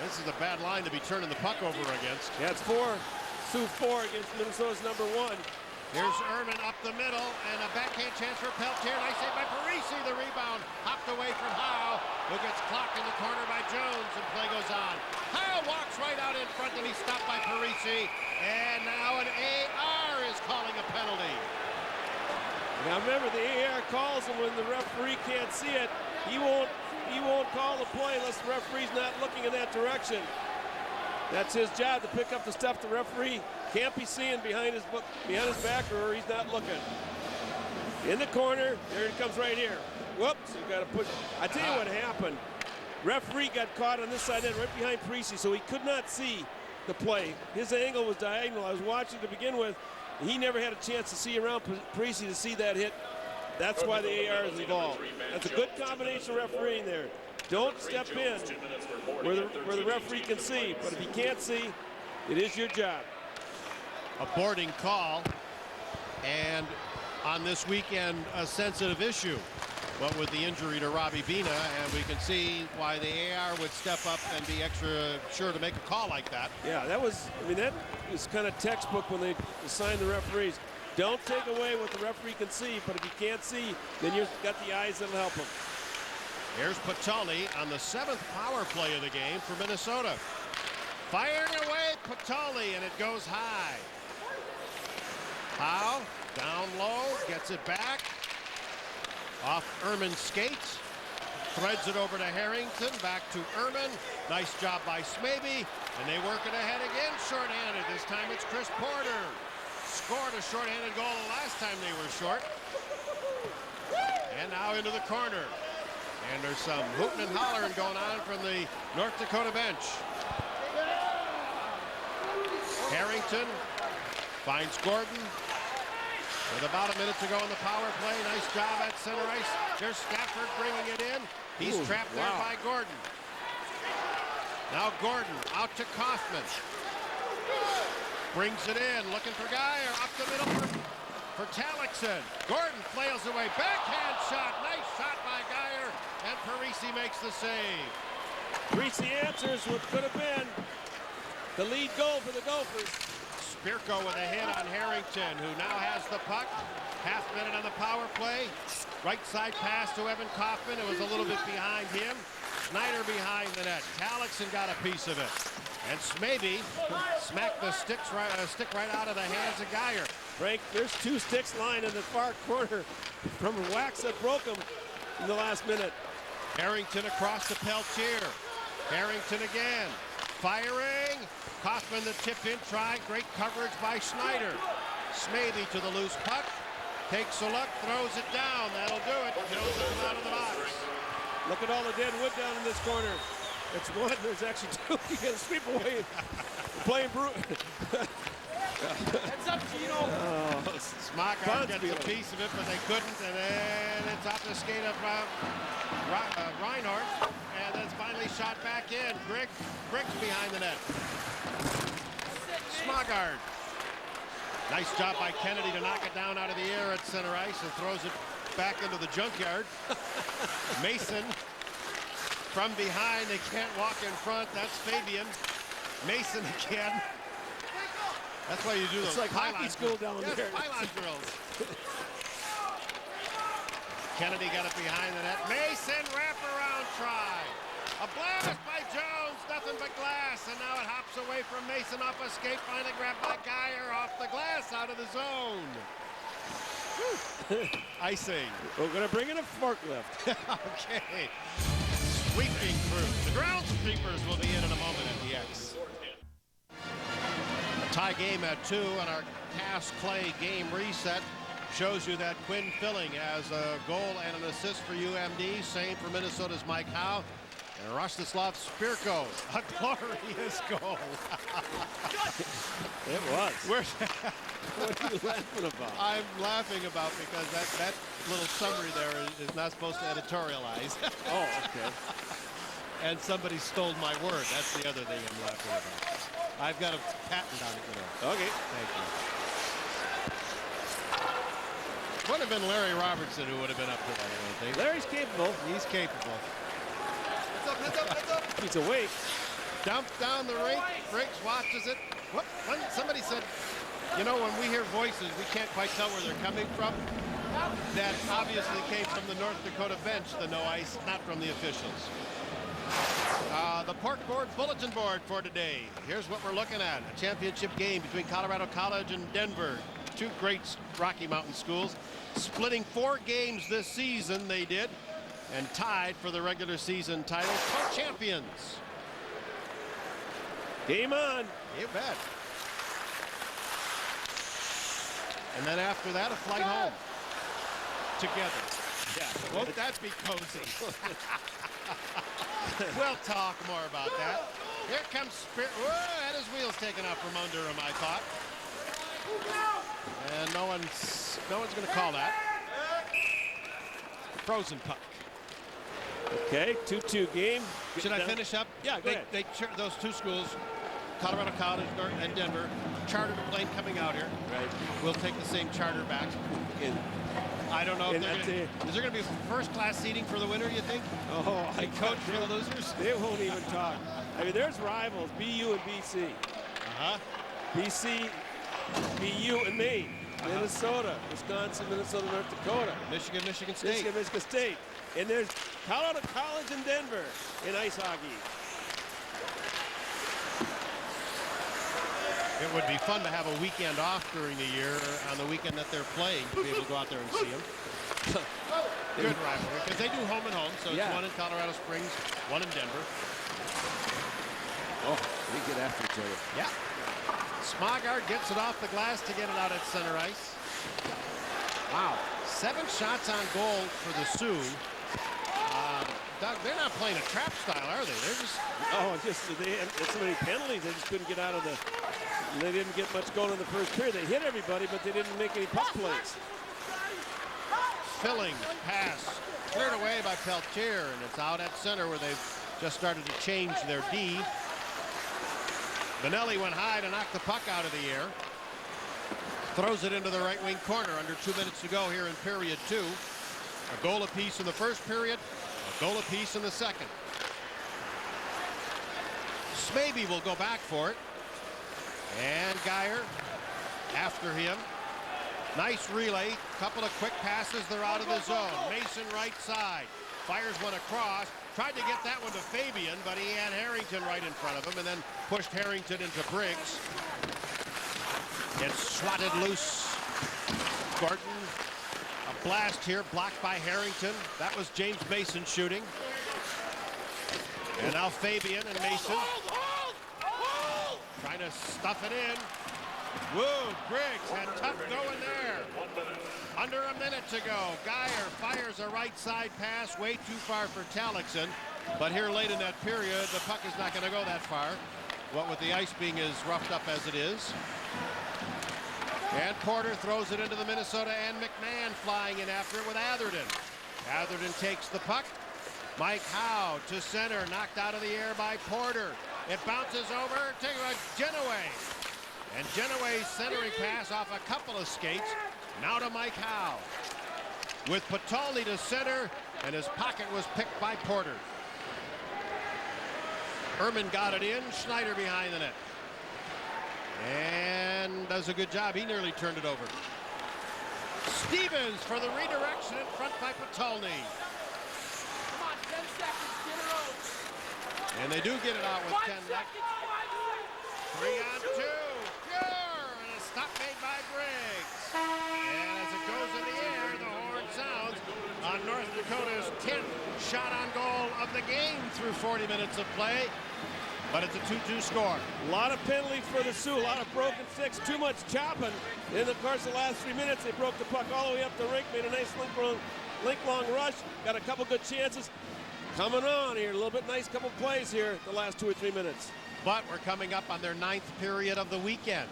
This is a bad line to be turning the puck over against. Yeah, it's 4. Sioux 4 against Minnesota's number 1. Here's Ehrman up the middle, and a backhand chance for Peltier. Nice save by Parisi. The rebound hopped away from Howe, who gets clocked in the corner by Jones, and play goes on. Howe walks right out in front, and he's stopped by Parisi. And now an AR is calling a penalty. Now remember, the AR calls him when the referee can't see it. He won't call the play unless the referee's not looking in that direction. That's his job, to pick up the stuff the referee can't be seeing behind his back, or he's not looking. In the corner, there it comes right here. Whoops, you got to push. I tell you what happened. Referee got caught on this side end, right behind Parisi, so he could not see the play. His angle was diagonal. I was watching to begin with. He never had a chance to see around Parisi to see that hit. That's why the AR is involved. That's a good combination of refereeing there. Don't step in where the referee can see, but if he can't see, it is your job. A boarding call, and on this weekend, a sensitive issue. What with the injury to Robbie Bina, and we can see why the AR would step up and be extra sure to make a call like that. Yeah, that was kind of textbook when they assigned the referees. Don't take away what the referee can see, but if you can't see, then you've got the eyes that'll help him. Here's Patulli on the 7th power play of the game for Minnesota. Firing away Patulli, and it goes high. Howe down low, gets it back. Off Ehrman's skates. Threads it over to Harrington, back to Ehrman. Nice job by Smaby, and they work it ahead again, shorthanded. This time it's Chris Porter. Scored a shorthanded goal the last time they were short. And now into the corner. And there's some hooting and hollering going on from the North Dakota bench. Harrington finds Gordon. With about a minute to go in the power play. Nice job at center ice. There's Stafford bringing it in. He's trapped there by Gordon. Now Gordon out to Kaufman. Brings it in, looking for Geyer. Up the middle for Talixon. Gordon flails away. Backhand shot. Nice shot by Geyer. And Parisi makes the save. Parisi answers what could have been the lead goal for the Gophers. Spirko with a hit on Harrington, who now has the puck. Half minute on the power play. Right side pass to Evan Kaufman. It was a little bit behind him. Schneider behind the net. Talixon got a piece of it. And Smaby smacked the stick right out of the hands of Geyer. Frank, there's 2 sticks lying in the far corner from Wax that broke him in the last minute. Harrington across to Peltier. Harrington again. Firing. Kaufman the tip in try. Great coverage by Schneider. Smaby to the loose puck. Takes a look, throws it down. That'll do it. Kills it out of the box. Look at all the dead wood down in this corner. It's 1, there's actually 2. You gotta sweep away. Playing brute. Heads up, Gino. Smockard gets a piece of it, but they couldn't. And then it's off the skate of Reinhardt. And then it's finally shot back in. Griggs behind the net. Smockard. Nice job by Kennedy to knock it down out of the air at center ice and throws it back into the junkyard. Mason from behind. They can't walk in front. That's Fabian. Mason again. That's why you do those. It's like hockey school down there. Pylon drills. Kennedy got it behind the net. Mason wraparound try. A blast by Jones. Nothing but glass. And now it hops away from Mason off a skate. Finally grabbed by Geyer off the glass out of the zone. Icing. We're going to bring in a forklift. Okay. Sweeping through. The ground sweepers will be in a moment at the X. A tie game at 2 on our Cass Clay game reset. Shows you that Quinn Filling has a goal and an assist for UMD. Same for Minnesota's Mike Howe. And Rastislav Spirko, a glorious goal. It was. What are you laughing about? I'm laughing about because that little summary there is not supposed to editorialize. Oh, okay. And somebody stole my word. That's the other thing I'm laughing about. I've got a patent on it, you know. Okay. Thank you. Would have been Larry Robertson who would have been up to that, I don't think. Larry's capable. He's capable. Heads up. He's awake. Dumped down the rink. Briggs watches it. Somebody said, you know, when we hear voices, we can't quite tell where they're coming from. That obviously came from the North Dakota bench, the no ice, not from the officials. The park board bulletin board for today. Here's what we're looking at. A championship game between Colorado College and Denver. 2 great Rocky Mountain schools. Splitting 4 games this season, they did. And tied for the regular season title. Co-champions. Game on. You bet. And then after that, a flight home. Together. Yeah. Won't that be cozy? We'll talk more about that. Here comes Spirit. Whoa, had his wheels taken off from under him, I thought. And no one's going to call that. Frozen puck. Okay, 2-2 game. Should I finish up? Yeah, go ahead. Those 2 schools, Colorado College and Denver, chartered a plane coming out here. Right. We'll take the same charter back. I don't know if is there going to be first-class seating for the winner, you think? Oh, I coach for the losers? They won't even talk. I mean, there's rivals, BU and BC. Uh-huh. BC, BU, and Maine. Minnesota, Wisconsin, Minnesota, North Dakota. Michigan, Michigan State. Michigan State. And there's Colorado College in Denver in ice hockey. It would be fun to have a weekend off during the year on the weekend that they're playing to be able to go out there and see them. Good rivalry because they do home and home. So it's one in Colorado Springs, one in Denver. Oh, they get after each other. Yeah. Smogard gets it off the glass to get it out at center ice. Wow. 7 shots on goal for the Sioux. Doug, they're not playing a trap style, are they? They're just... Oh, they had so many penalties, they just couldn't get out of the... They didn't get much going in the first period. They hit everybody, but they didn't make any puck plays. Filling pass cleared away by Peltier, and it's out at center where they've just started to change their D. Benelli went high to knock the puck out of the air. Throws it into the right wing corner under 2 minutes to go here in period 2. A goal apiece in the first period, a goal apiece in the second. Smaby will go back for it. And Geyer after him. Nice relay. Couple of quick passes. They're out of the zone. Mason right side. Fires one across. Tried to get that one to Fabian, but he had Harrington right in front of him and then pushed Harrington into Briggs. Gets swatted loose. Gordon. A blast here blocked by Harrington. That was James Mason shooting. And now Fabian and Mason. Trying to stuff it in. Woo, Briggs had tough going there. Under a minute to go. Geyer fires a right side pass way too far for Talixon. But here late in that period, the puck is not going to go that far. What with the ice being as roughed up as it is. And Porter throws it into the Minnesota and McMahon flying in after it with Atherton. Atherton takes the puck. Mike Howe to center, knocked out of the air by Porter. It bounces over to Genoway. And Genoway's centering pass off a couple of skates. Now to Mike Howe. With Patolny to center, and his pocket was picked by Porter. Ehrman got it in, Schneider behind the net. And does a good job. He nearly turned it over. Stevens for the redirection in front by Patolny. Come on, 10 seconds, get her out. And they do get it out with 10 left. 3 on 2. Pure! And a stop made by Briggs. And as it goes in the air, the horn sounds on North Dakota's 10th shot on goal of the game through 40 minutes of play. But it's a 2-2 score. A lot of penalties for the Sioux, a lot of broken sticks, too much chopping. In the course of the last 3 minutes, they broke the puck all the way up the rink, made a nice link-long rush, got a couple good chances. Coming on here, a little bit nice couple plays here the last 2 or 3 minutes. But we're coming up on their 9th period of the weekend.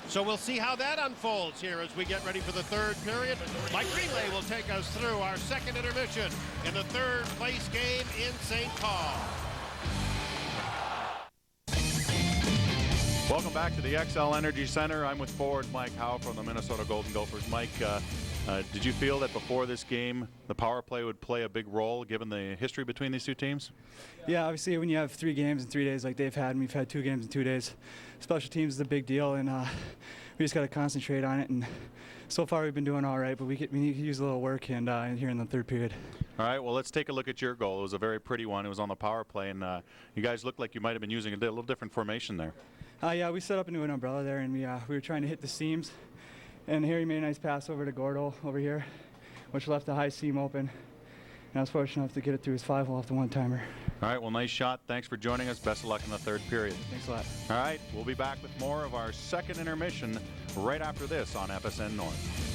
So we'll see how that unfolds here as we get ready for the 3rd period. Mike Greenlay will take us through our second intermission in the 3rd place game in St. Paul. Welcome back to the XL Energy Center. I'm with forward Mike Howe from the Minnesota Golden Gophers. Mike, did you feel that before this game the power play would play a big role given the history between these two teams? Yeah, obviously when you have 3 games in 3 days like they've had, and we've had 2 games in 2 days, special teams is a big deal, and we just got to concentrate on it. And so far we've been doing all right, but we need to use a little work and here in the 3rd period. All right, well, let's take a look at your goal. It was a very pretty one. It was on the power play, and you guys looked like you might have been using a little different formation there. Yeah, we set up into an umbrella there, and we were trying to hit the seams. And Harry made a nice pass over to Gordo over here, which left the high seam open. And I was fortunate enough to get it through his 5-hole off the one-timer. All right, well, nice shot. Thanks for joining us. Best of luck in the 3rd period. Thanks a lot. All right, we'll be back with more of our second intermission right after this on FSN North.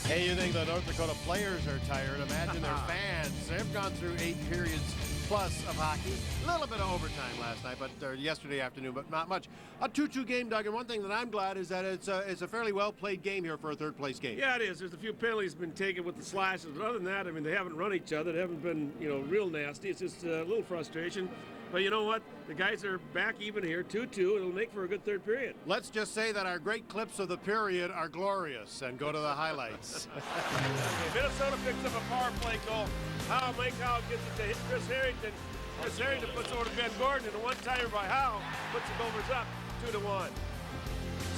Hey, you think the North Dakota players are tired? Imagine their fans. They've gone through 8 periods plus of hockey. A little bit of overtime last night, but yesterday afternoon, but not much. A 2-2 game, Doug, and one thing that I'm glad is that it's a fairly well-played game here for a 3rd place game. Yeah, it is. There's a few penalties been taken with the slashes, but other than that, I mean, they haven't run each other. They haven't been, real nasty. It's just a little frustration. But you know what? The guys are back even here, 2-2. It'll make for a good 3rd period. Let's just say that our great clips of the period are glorious and go to the highlights. Okay, Minnesota picks up a power play goal. Mike Howe gets it to Chris Harrington. Chris Harrington puts over to Ben Gordon, and a one-timer by Howe puts the Gofers up 2-1.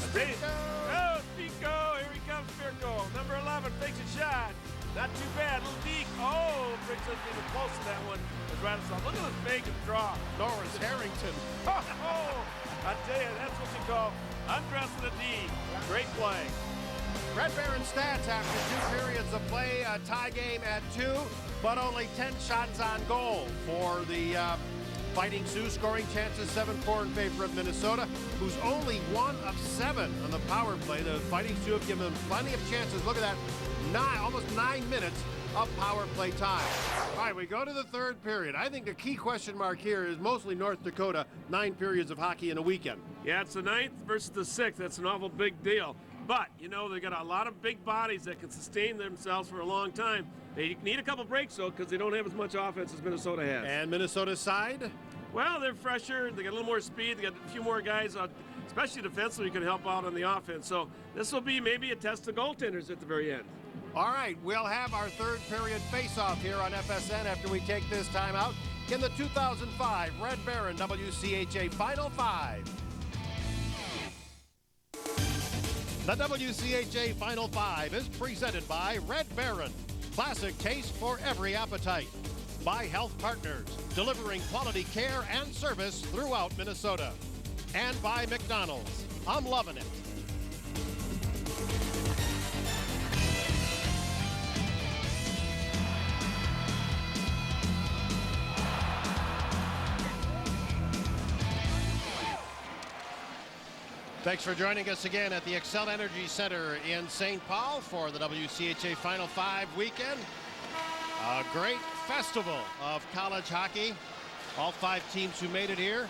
Spirko! Oh, Spirko! Here he comes, Spirko. Number 11 takes a shot. Not too bad. Little deep. Oh, Briggs isn't even close to that one. As Rastislav. Look at this big draw. Norris Harrington. Oh, I tell you, that's what you call undressing a D. Great play. Red Baron stats after 2 periods of play, a tie game at 2, but only 10 shots on goal for the Fighting Sioux. Scoring chances 7-4 in favor of Minnesota, who's only 1 of 7 on the power play. The Fighting Sioux have given them plenty of chances. Look at that, almost 9 minutes of power play time. All right, we go to the 3rd period. I think the key question mark here is mostly North Dakota, 9 periods of hockey in a weekend. Yeah, it's the 9th versus the 6th. That's an awful big deal. But, you know, they got a lot of big bodies that can sustain themselves for a long time. They need a couple breaks, though, because they don't have as much offense as Minnesota has. And Minnesota's side? Well, they're fresher. They got a little more speed. They got a few more guys, especially defensively, who can help out on the offense. So this will be maybe a test of goaltenders at the very end. All right, we'll have our 3rd period face-off here on FSN after we take this time out in the 2005 Red Baron WCHA Final 5. The WCHA Final 5 is presented by Red Baron, classic taste for every appetite. By Health Partners, delivering quality care and service throughout Minnesota. And by McDonald's, I'm loving it. Thanks for joining us again at the Xcel Energy Center in St. Paul for the WCHA Final 5 weekend. A great festival of college hockey. All 5 teams who made it here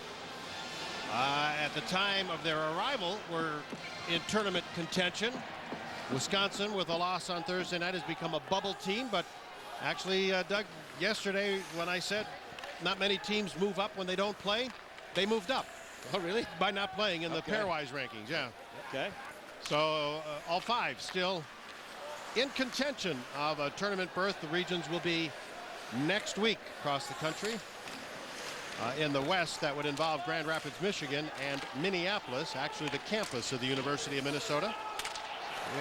at the time of their arrival were in tournament contention. Wisconsin, with a loss on Thursday night, has become a bubble team, but actually, Doug, yesterday when I said not many teams move up when they don't play, they moved up. Oh, really? By not playing in the pairwise rankings, yeah. Okay. So all 5 still in contention of a tournament berth. The regions will be next week across the country. In the West, that would involve Grand Rapids, Michigan, and Minneapolis, actually the campus of the University of Minnesota.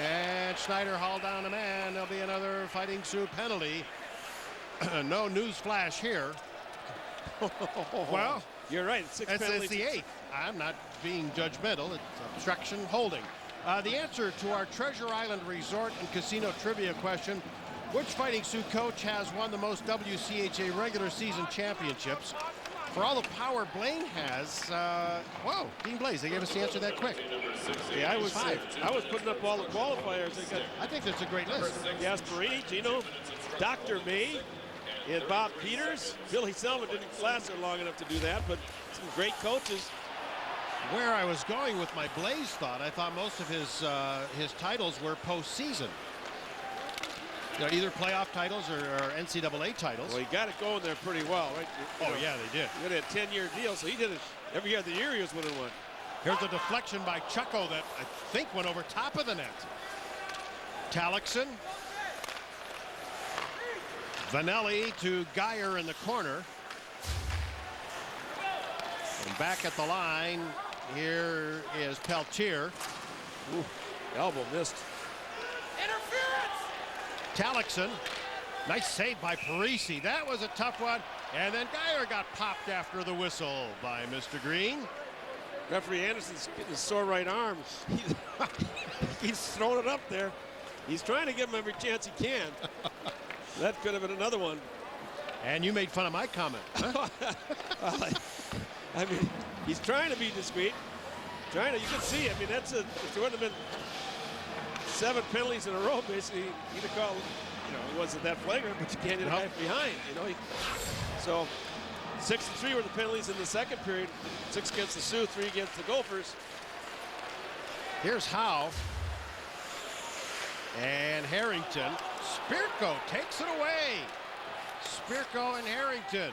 And Schneider hauled down a man. There'll be another Fighting Sioux penalty. No news flash here. Well, you're right. It's 6 penalties. It's the 8th. I'm not being judgmental. It's obstruction holding. The answer to our Treasure Island Resort and Casino trivia question, which Fighting Sioux coach has won the most WCHA regular season championships? For all the power Blaine has, whoa, Dean Blaze, they gave us the answer that quick. Yeah, I was putting up all the qualifiers. I think that's a great list. Gasparini, Gino, Dr. May, and Bob Peters. Billy Selma didn't last there long enough to do that, but some great coaches. Where I was going with my Blaze thought, I thought most of his titles were postseason. You know, either playoff titles or NCAA titles. Well, he got it going there pretty well, right? Yeah, they did. He had a 10-year deal, so he did it every other year he was winning one. Here's a deflection by Chucko that I think went over top of the net. Talixon. Vanelli to Geyer in the corner. And back at the line, here is Peltier. Ooh, elbow missed. Talixon, nice save by Parisi. That was a tough one. And then Geyer got popped after the whistle by Mr. Green. Referee Anderson's getting his sore right arm. He's throwing it up there. He's trying to give him every chance he can. That could have been another one. And you made fun of my comment. Huh? I mean, he's trying to be discreet. You can see, I mean, if there wouldn't have been 7 penalties in a row, basically, he'd have called, it wasn't that flagrant, but you can't hit a guy behind, So 6-3 were the penalties in the second period. 6 against the Sioux, 3 against the Gophers. Here's Howe. And Harrington. Spirko takes it away. Spirko and Harrington.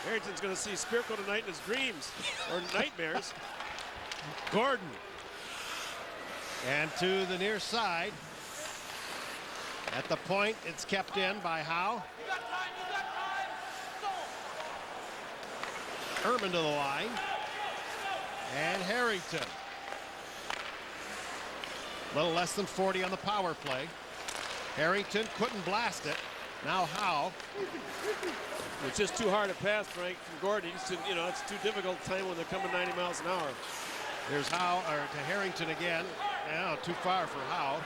Harrington's going to see Spirko tonight in his dreams or nightmares. Gordon. And to the near side. At the point, it's kept in by Howe. Urban to the line. And Harrington. A little less than 40 on the power play. Harrington couldn't blast it. Now Howe. It's just too hard to pass, Frank, from Gordon. It's too difficult time when they're coming 90 miles an hour. Here's Howe, or to Harrington again. Now too far for Howe.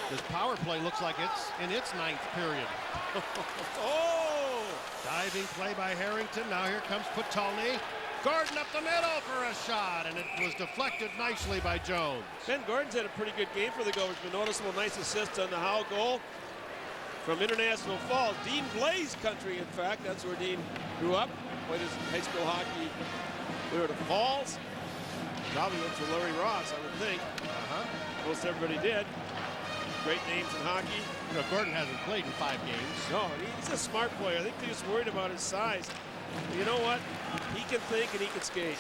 This power play looks like it's in its 9th period. Oh! Diving play by Harrington. Now here comes Patulny. Gordon up the middle for a shot, and it was deflected nicely by Jones. Ben Gordon's had a pretty good game for the Gophers. Been noticeable, nice assist on the Howe goal from International Falls. Dean Blaze country, in fact. That's where Dean grew up. Played his high school hockey there at the Falls. Probably went for Larry Ross, I would think. Most everybody did. Great names in hockey. You know, Gordon hasn't played in 5 games. No, he's a smart player. I think they're just worried about his size. But you know what? He can think and he can skate.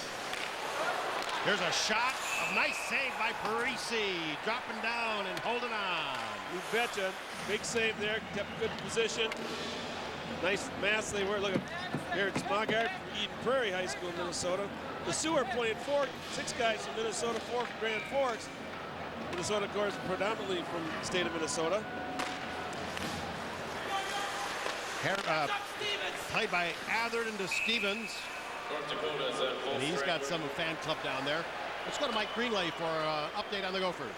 Here's a shot. A nice save by Parisi. Dropping down and holding on. You betcha. Big save there. Kept good position. Nice mass they were. Look at Garrett Smogard from Eden Prairie High School in Minnesota. The Sioux are playing 6 guys from Minnesota, 4 from Grand Forks. Minnesota, of course, predominantly from the state of Minnesota. Played by Atherton to Stevens. And he's got some fan club down there. Let's go to Mike Greenlay for an update on the Gophers.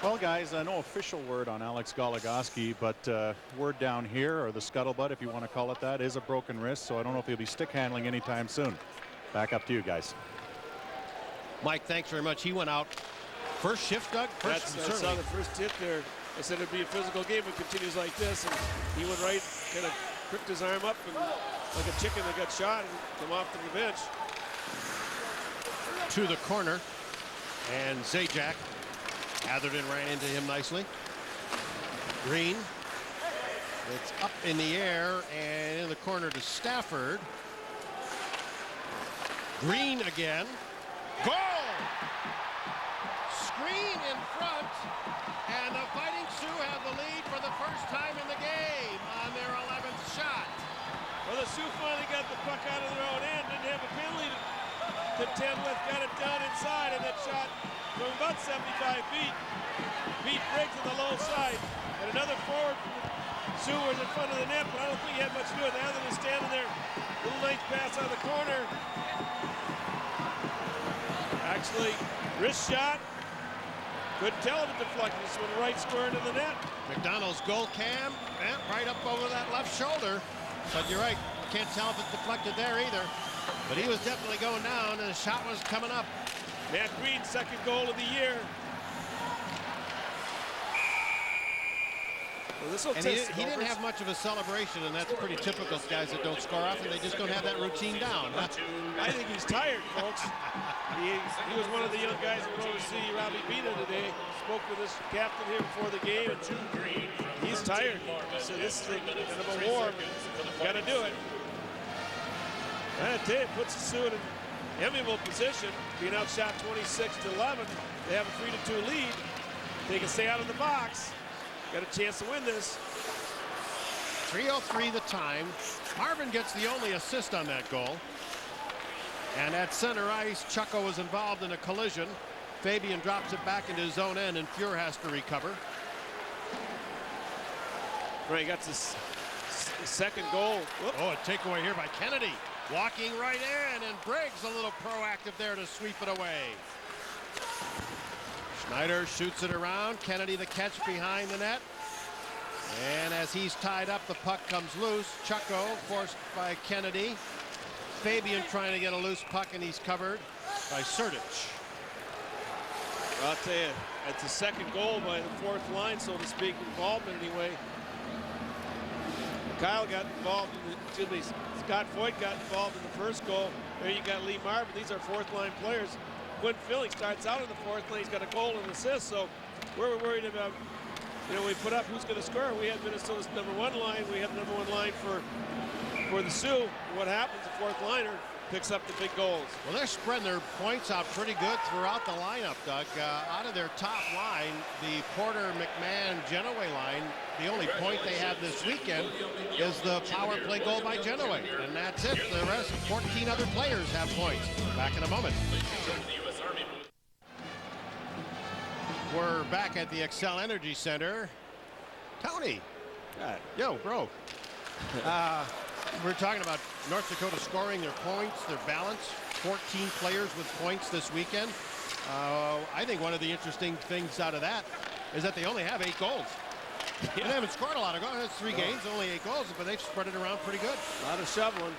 Well, guys, no official word on Alex Goligoski, but word down here, or the scuttlebutt, if you want to call it that, is a broken wrist, so I don't know if he'll be stick handling anytime soon. Back up to you guys. Mike, thanks very much. He went out first shift, Doug. I saw the first hit there. I said it'd be a physical game if it continues like this, and he went right, kind of crooked his arm up, and like a chicken that got shot and come off to the bench. To the corner, and Zajac. Atherton ran into him nicely. Green. It's up in the air and in the corner to Stafford. Green again. Goal! Screen in front, and the Fighting Sioux have the lead for the first time in the game on their 11th shot. Well, the Sioux finally got the puck out of their own end, didn't have a penalty to contend with, got it down inside, and that shot from about 75 feet beat Briggs on the low side. And another forward from the Sioux was in front of the net, but I don't think he had much to do with it. Atherton is standing there, little nice pass out of the corner. Actually, wrist shot. Couldn't tell if it deflected. This went right square into the net. McDonald's goal cam, right up over that left shoulder. But you're right, can't tell if it deflected there either. But he was definitely going down, and the shot was coming up. Matt Green's 2nd goal of the year. Well, And he didn't have much of a celebration, and that's pretty typical of guys that don't score often. They just don't have that routine down. I think he's tired, folks. He was one of the young guys who went over to see Robbie Bina today. Spoke with his captain here before the game, and he's tired. So this is kind of a war. Got to do it. I tell you, it puts the Sioux in an enviable position, being outshot 26-11. They have a 3-2 lead. They can stay out of the box. Got a chance to win this. 3:03 the time. Marvin gets the only assist on that goal. And at center ice, Chucko was involved in a collision. Fabian drops it back into his own end, and Fuhr has to recover. Right, got his 2nd goal. Whoop. Oh, a takeaway here by Kennedy. Walking right in, and Briggs a little proactive there to sweep it away. Schneider shoots it around. Kennedy the catch behind the net. And as he's tied up, the puck comes loose. Chucko forced by Kennedy. Fabian trying to get a loose puck, and he's covered by Sertich. I'll tell you, it's the 2nd goal by the 4th line, so to speak, involvement anyway. Kyle got involved in Scott Foyt got involved in the 1st goal. There you got Lee Marvin. These are 4th line players. Quinn Philly starts out in the 4th lane. He's got a goal and assist, so we're worried about, we put up who's going to score. We had Minnesota's #1 line. We have the #1 line for the Sioux. What happens, the 4th liner picks up the big goals. Well, they're spreading their points out pretty good throughout the lineup, Doug. Out of their top line, the Porter, McMahon, Genoway line, the only point they have this weekend is the power play goal by Genoway. And that's it. The rest, 14 other players have points. Back in a moment. We're back at the Xcel Energy Center. Tony. Yo, bro. We're talking about North Dakota scoring their points, their balance. 14 players with points this weekend. I think one of the interesting things out of that is that they only have 8 goals. Yeah. They haven't scored a lot of goals. That's 3 games, only 8 goals, but they've spread it around pretty good. A lot of shoveling.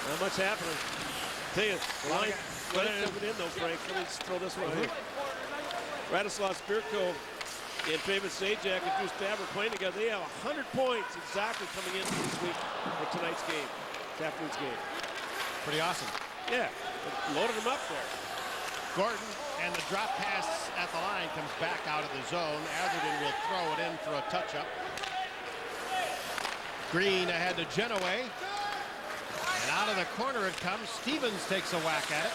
Not much happening. Tell you, the line coming in though, Frank. Let me just throw this one here. Rastislav Spirko and Travis Zajac and Drew Stafford playing together. They have 100 points exactly coming in this week for tonight's game, this afternoon's game. Pretty awesome. Yeah, loaded them up there. Gordon, and the drop pass at the line comes back out of the zone. Atherton will throw it in for a touch-up. Green ahead to Genoway. And out of the corner it comes. Stevens takes a whack at it.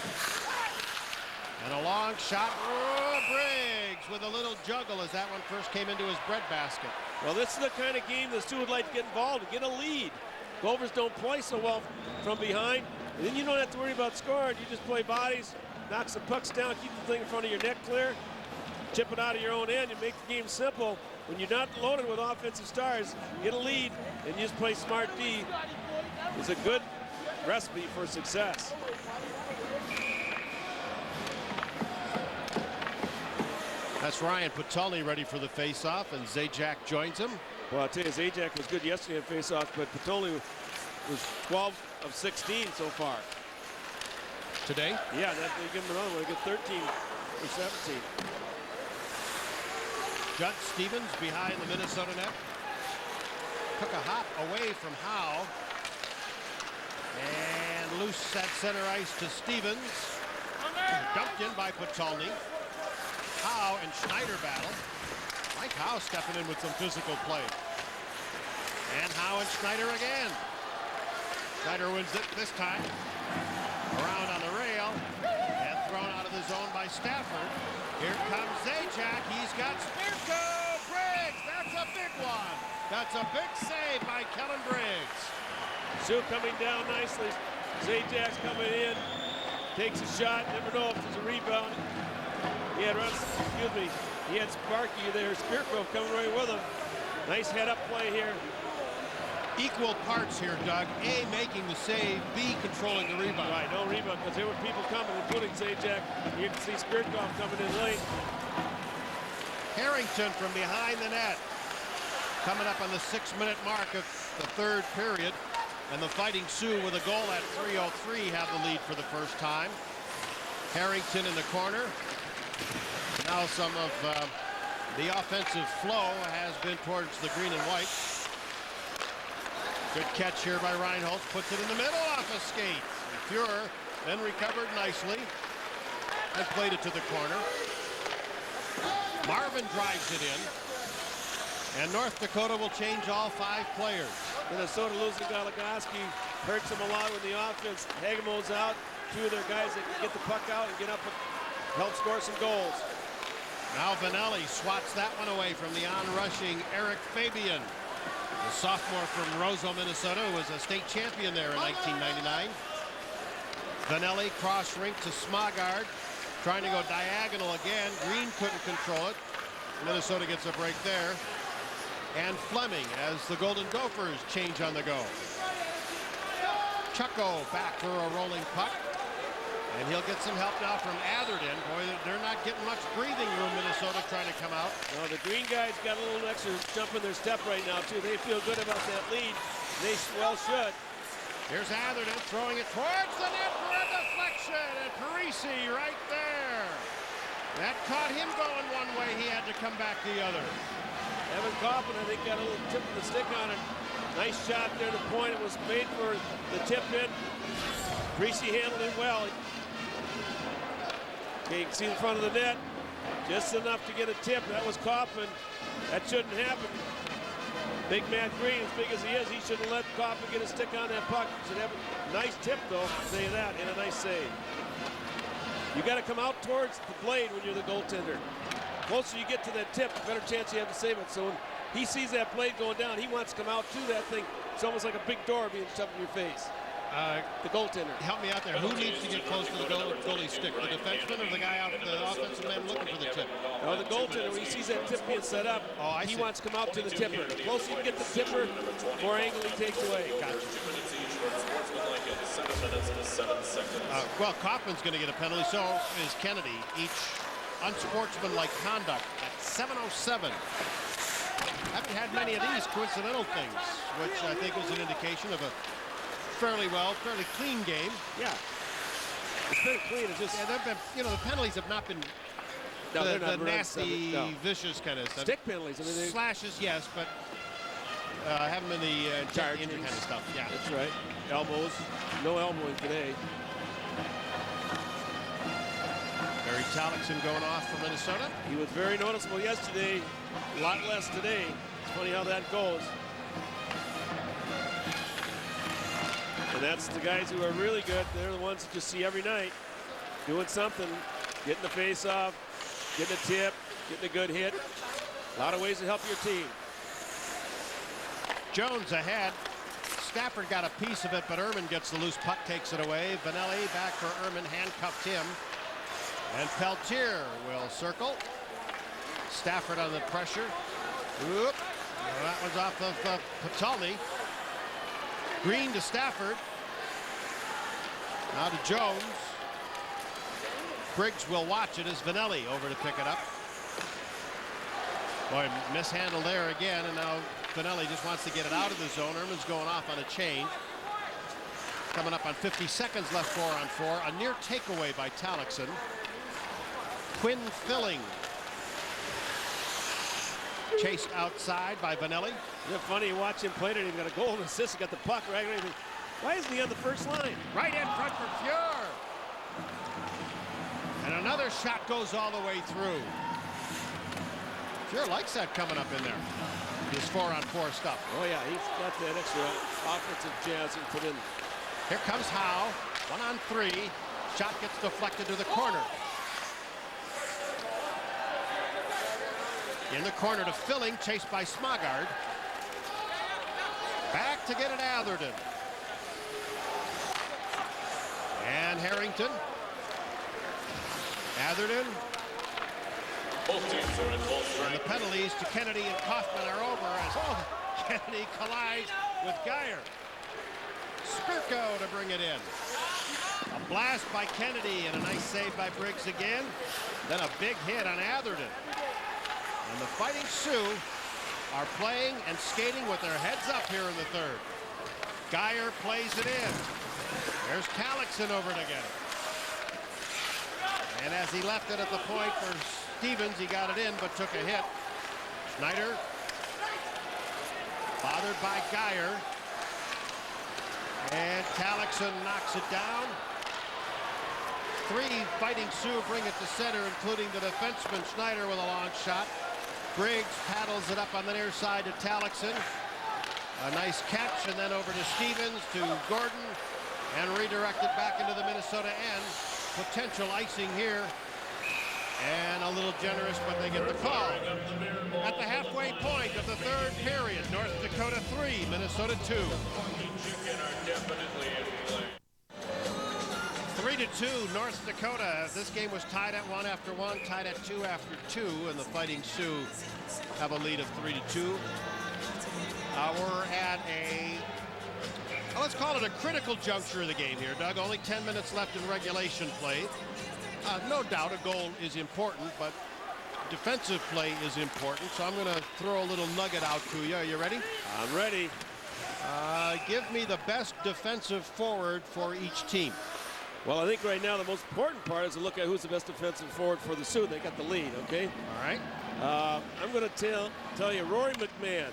And a long shot. Oh, Briggs with a little juggle as that one first came into his breadbasket. Well, this is the kind of game the Sioux would like to get involved and get a lead. Gofers don't play so well from behind. And then you don't have to worry about scoring. You just play bodies, knock some pucks down, keep the thing in front of your net clear, chip it out of your own end, and make the game simple. When you're not loaded with offensive stars, get a lead, and you just play smart D. It's a good recipe for success. That's Ryan Patulny ready for the face-off, and Zajac joins him. Well, I'll tell you, Zajac was good yesterday at face-off, but Patulny was 12 of 16 so far. Today? Yeah, they give him another one. They get 13 or 17. Judd Stevens behind the Minnesota net. Took a hop away from Howe. And loose at center ice to Stevens. Dumped in by Patulny. Howe and Schneider battle. Mike Howe stepping in with some physical play. And Howe and Schneider again. Schneider wins it this time. Around on the rail. And thrown out of the zone by Stafford. Here comes Zajac. He's got Spirko. Briggs. That's a big one. That's a big save by Kellen Briggs. Sioux coming down nicely. Zajac's coming in. Takes a shot. Never know if there's a rebound. He had Sparky there. Spirko coming right with him. Nice head-up play here. Equal parts here, Doug. A, making the save. B, controlling the rebound. Right, no rebound, because there were people coming, including Zajac. You can see Spirko coming in late. Harrington from behind the net. Coming up on the 6-minute mark of the 3rd period. And the Fighting Sioux with a goal at 3:03 have the lead for the first time. Harrington in the corner. Now some of the offensive flow has been towards the green and white. Good catch here by Reinholz. Puts it in the middle off a skate. And Fuhrer then recovered nicely and played it to the corner. Marvin drives it in. And North Dakota will change all 5 players. Minnesota losing Goligoski hurts them a lot with the offense. Hagemo's out. 2 of their guys that can get the puck out and get up and help score some goals. Now Vanelli swats that one away from the on-rushing Eric Fabian. The sophomore from Roseau, Minnesota, who was a state champion there in 1999. Vanelli cross rink to Smagard, trying to go diagonal again. Green couldn't control it. Minnesota gets a break there. And Fleming as the Golden Gophers change on the go. Chucko back for a rolling puck. And he'll get some help now from Atherton. Boy, they're not getting much breathing room, Minnesota trying to come out. No, the green guys got a little extra jump in their step right now, too. They feel good about that lead. They well should. Here's Atherton throwing it towards the net for a deflection. And Parisi right there. That caught him going one way. He had to come back the other. Evan Coffin, I think, got a little tip of the stick on it. Nice shot there to the point. It was made for the tip in. Parisi handled it well. Okay, you can see the front of the net, just enough to get a tip. That was Kaufman. That shouldn't happen. Big Matt Green, as big as he is, he shouldn't let Gofer get a stick on that puck. Should have a nice tip, though, I'll tell you that, and a nice save. You got to come out towards the blade when you're the goaltender. Closer you get to that tip, the better chance you have to save it. So when he sees that blade going down, he wants to come out to that thing. It's almost like a big door being shoved in your face. The goaltender. Help me out there. Who needs to get close to the goalie stick? The defenseman or the guy out, the offensive man looking for the tip? No, the goaltender, when he sees that tip being set up, he wants to come out to the tipper. The closer you get the tipper, the more angle he takes away. Gotcha. Well, Kaufman's going to get a penalty, so is Kennedy. Each unsportsmanlike conduct at 7:07. Haven't had many of these coincidental things, which I think was an indication of a fairly clean game. Yeah. It's been clean. It's just, yeah, they've been, you know, the penalties have not been the nasty, vicious kind of stuff. Stick penalties. I mean, slashes, yes, but haven't been the injury kind of stuff. Yeah, that's right. Elbows. No elbowing today. Barry Talixon going off for Minnesota. He was very noticeable yesterday. A lot less today. It's funny how that goes. And that's the guys who are really good. They're the ones that you see every night doing something, getting the face off, getting a tip, getting a good hit. A lot of ways to help your team. Jones ahead. Stafford got a piece of it, but Ehrman gets the loose puck, takes it away. Vanelli back for Ehrman, handcuffed him. And Peltier will circle. Stafford on the pressure. Whoop. Well, that one's off of Patalny. Green to Stafford. Now to Jones. Briggs will watch it as Vanelli over to pick it up. Boy, mishandled there again, and now Vanelli just wants to get it out of the zone. Ehrman's going off on a change. Coming up on 50 seconds left, 4-on-4. A near takeaway by Talixon. Quinn Filling. Chased outside by Vanelli. Isn't it funny, you watch him play it, he's got a goal and assist, he got the puck right. Why isn't he on the first line? Right in front for Fuhr. And another shot goes all the way through. Fuhr likes that coming up in there. His 4-on-4 stuff. Oh yeah, he's got that extra offensive jazz he put in. Here comes Howe. 1-on-3. Shot gets deflected to the corner. In the corner to Filling, chased by Smogard. Back to get it, Atherton. And Harrington. Atherton. And the penalties to Kennedy and Kaufman are over as Kennedy collides with Geyer. Spirko to bring it in. A blast by Kennedy and a nice save by Briggs again. Then a big hit on Atherton. And the Fighting Sioux are playing and skating with their heads up here in the third. Geyer plays it in. There's Talixon over to get it. And as he left it at the point for Stevens, he got it in but took a hit. Schneider bothered by Geyer. And Talixon knocks it down. 3 Fighting Sioux bring it to center, including the defenseman Schneider with a long shot. Briggs paddles it up on the near side to Talixon. A nice catch, and then over to Stevens, to Gordon, and redirected back into the Minnesota end. Potential icing here. And a little generous, but they get the call. At the halfway point of the third period, North Dakota 3, Minnesota 2. 3-2, North Dakota. This game was tied at 1 after 1, tied at 2 after 2, and the Fighting Sioux have a lead of 3-2. We're at let's call it a critical juncture of the game here, Doug. Only 10 minutes left in regulation play. No doubt a goal is important, but defensive play is important, so I'm going to throw a little nugget out to you. Are you ready? I'm ready. Give me the best defensive forward for each team. Well, I think right now the most important part is to look at who's the best defensive forward for the Sioux. They got the lead, okay? All right. I'm going to tell you Rory McMahon,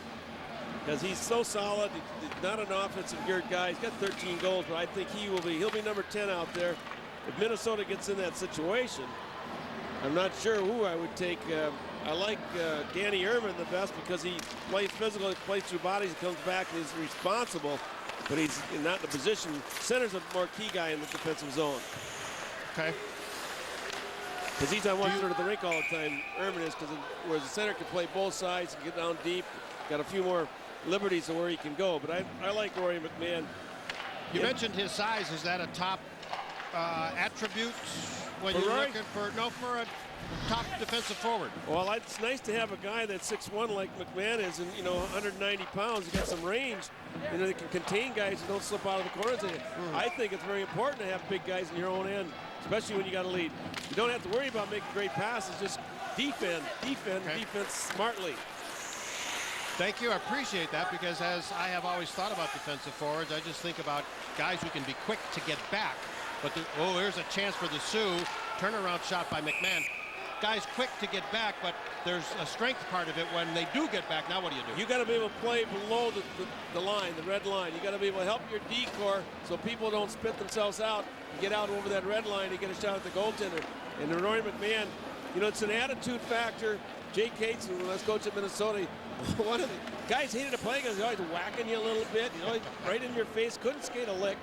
because he's so solid. He's not an offensive geared guy. He's got 13 goals, but I think he'll be number 10 out there. If Minnesota gets in that situation, I'm not sure who I would take I like Danny Irvin the best because he plays physical, he plays through bodies, he comes back and he's responsible, but he's not in the position. Center's a more key guy in the defensive zone. Okay. Because he's on one side of the rink all the time, Irvin is, whereas the center can play both sides and get down deep, got a few more liberties of where he can go. But I like Rory McMahon. You mentioned his size. Is that a top attribute when you're looking for a top defensive forward? Well, it's nice to have a guy that's 6'1" like McMahon is, and 190 pounds. He got some range. They can contain guys who don't slip out of the corners. I think it's very important to have big guys in your own end, especially when you got a lead. You don't have to worry about making great passes. Just defend smartly. Thank you. I appreciate that, because as I have always thought about defensive forwards, I just think about guys who can be quick to get back. But here's a chance for the Sioux. Turnaround shot by McMahon. Guys quick to get back, but there's a strength part of it when they do get back. Now what do you do? You got to be able to play below the line, the red line. You got to be able to help your D-core so people don't spit themselves out and get out over that red line and get a shot at the goaltender. And Rory McMahon, it's an attitude factor. Jake Cates, when I was coach at Minnesota, one of the guys hated to play because he's always whacking you a little bit, right in your face. Couldn't skate a lick,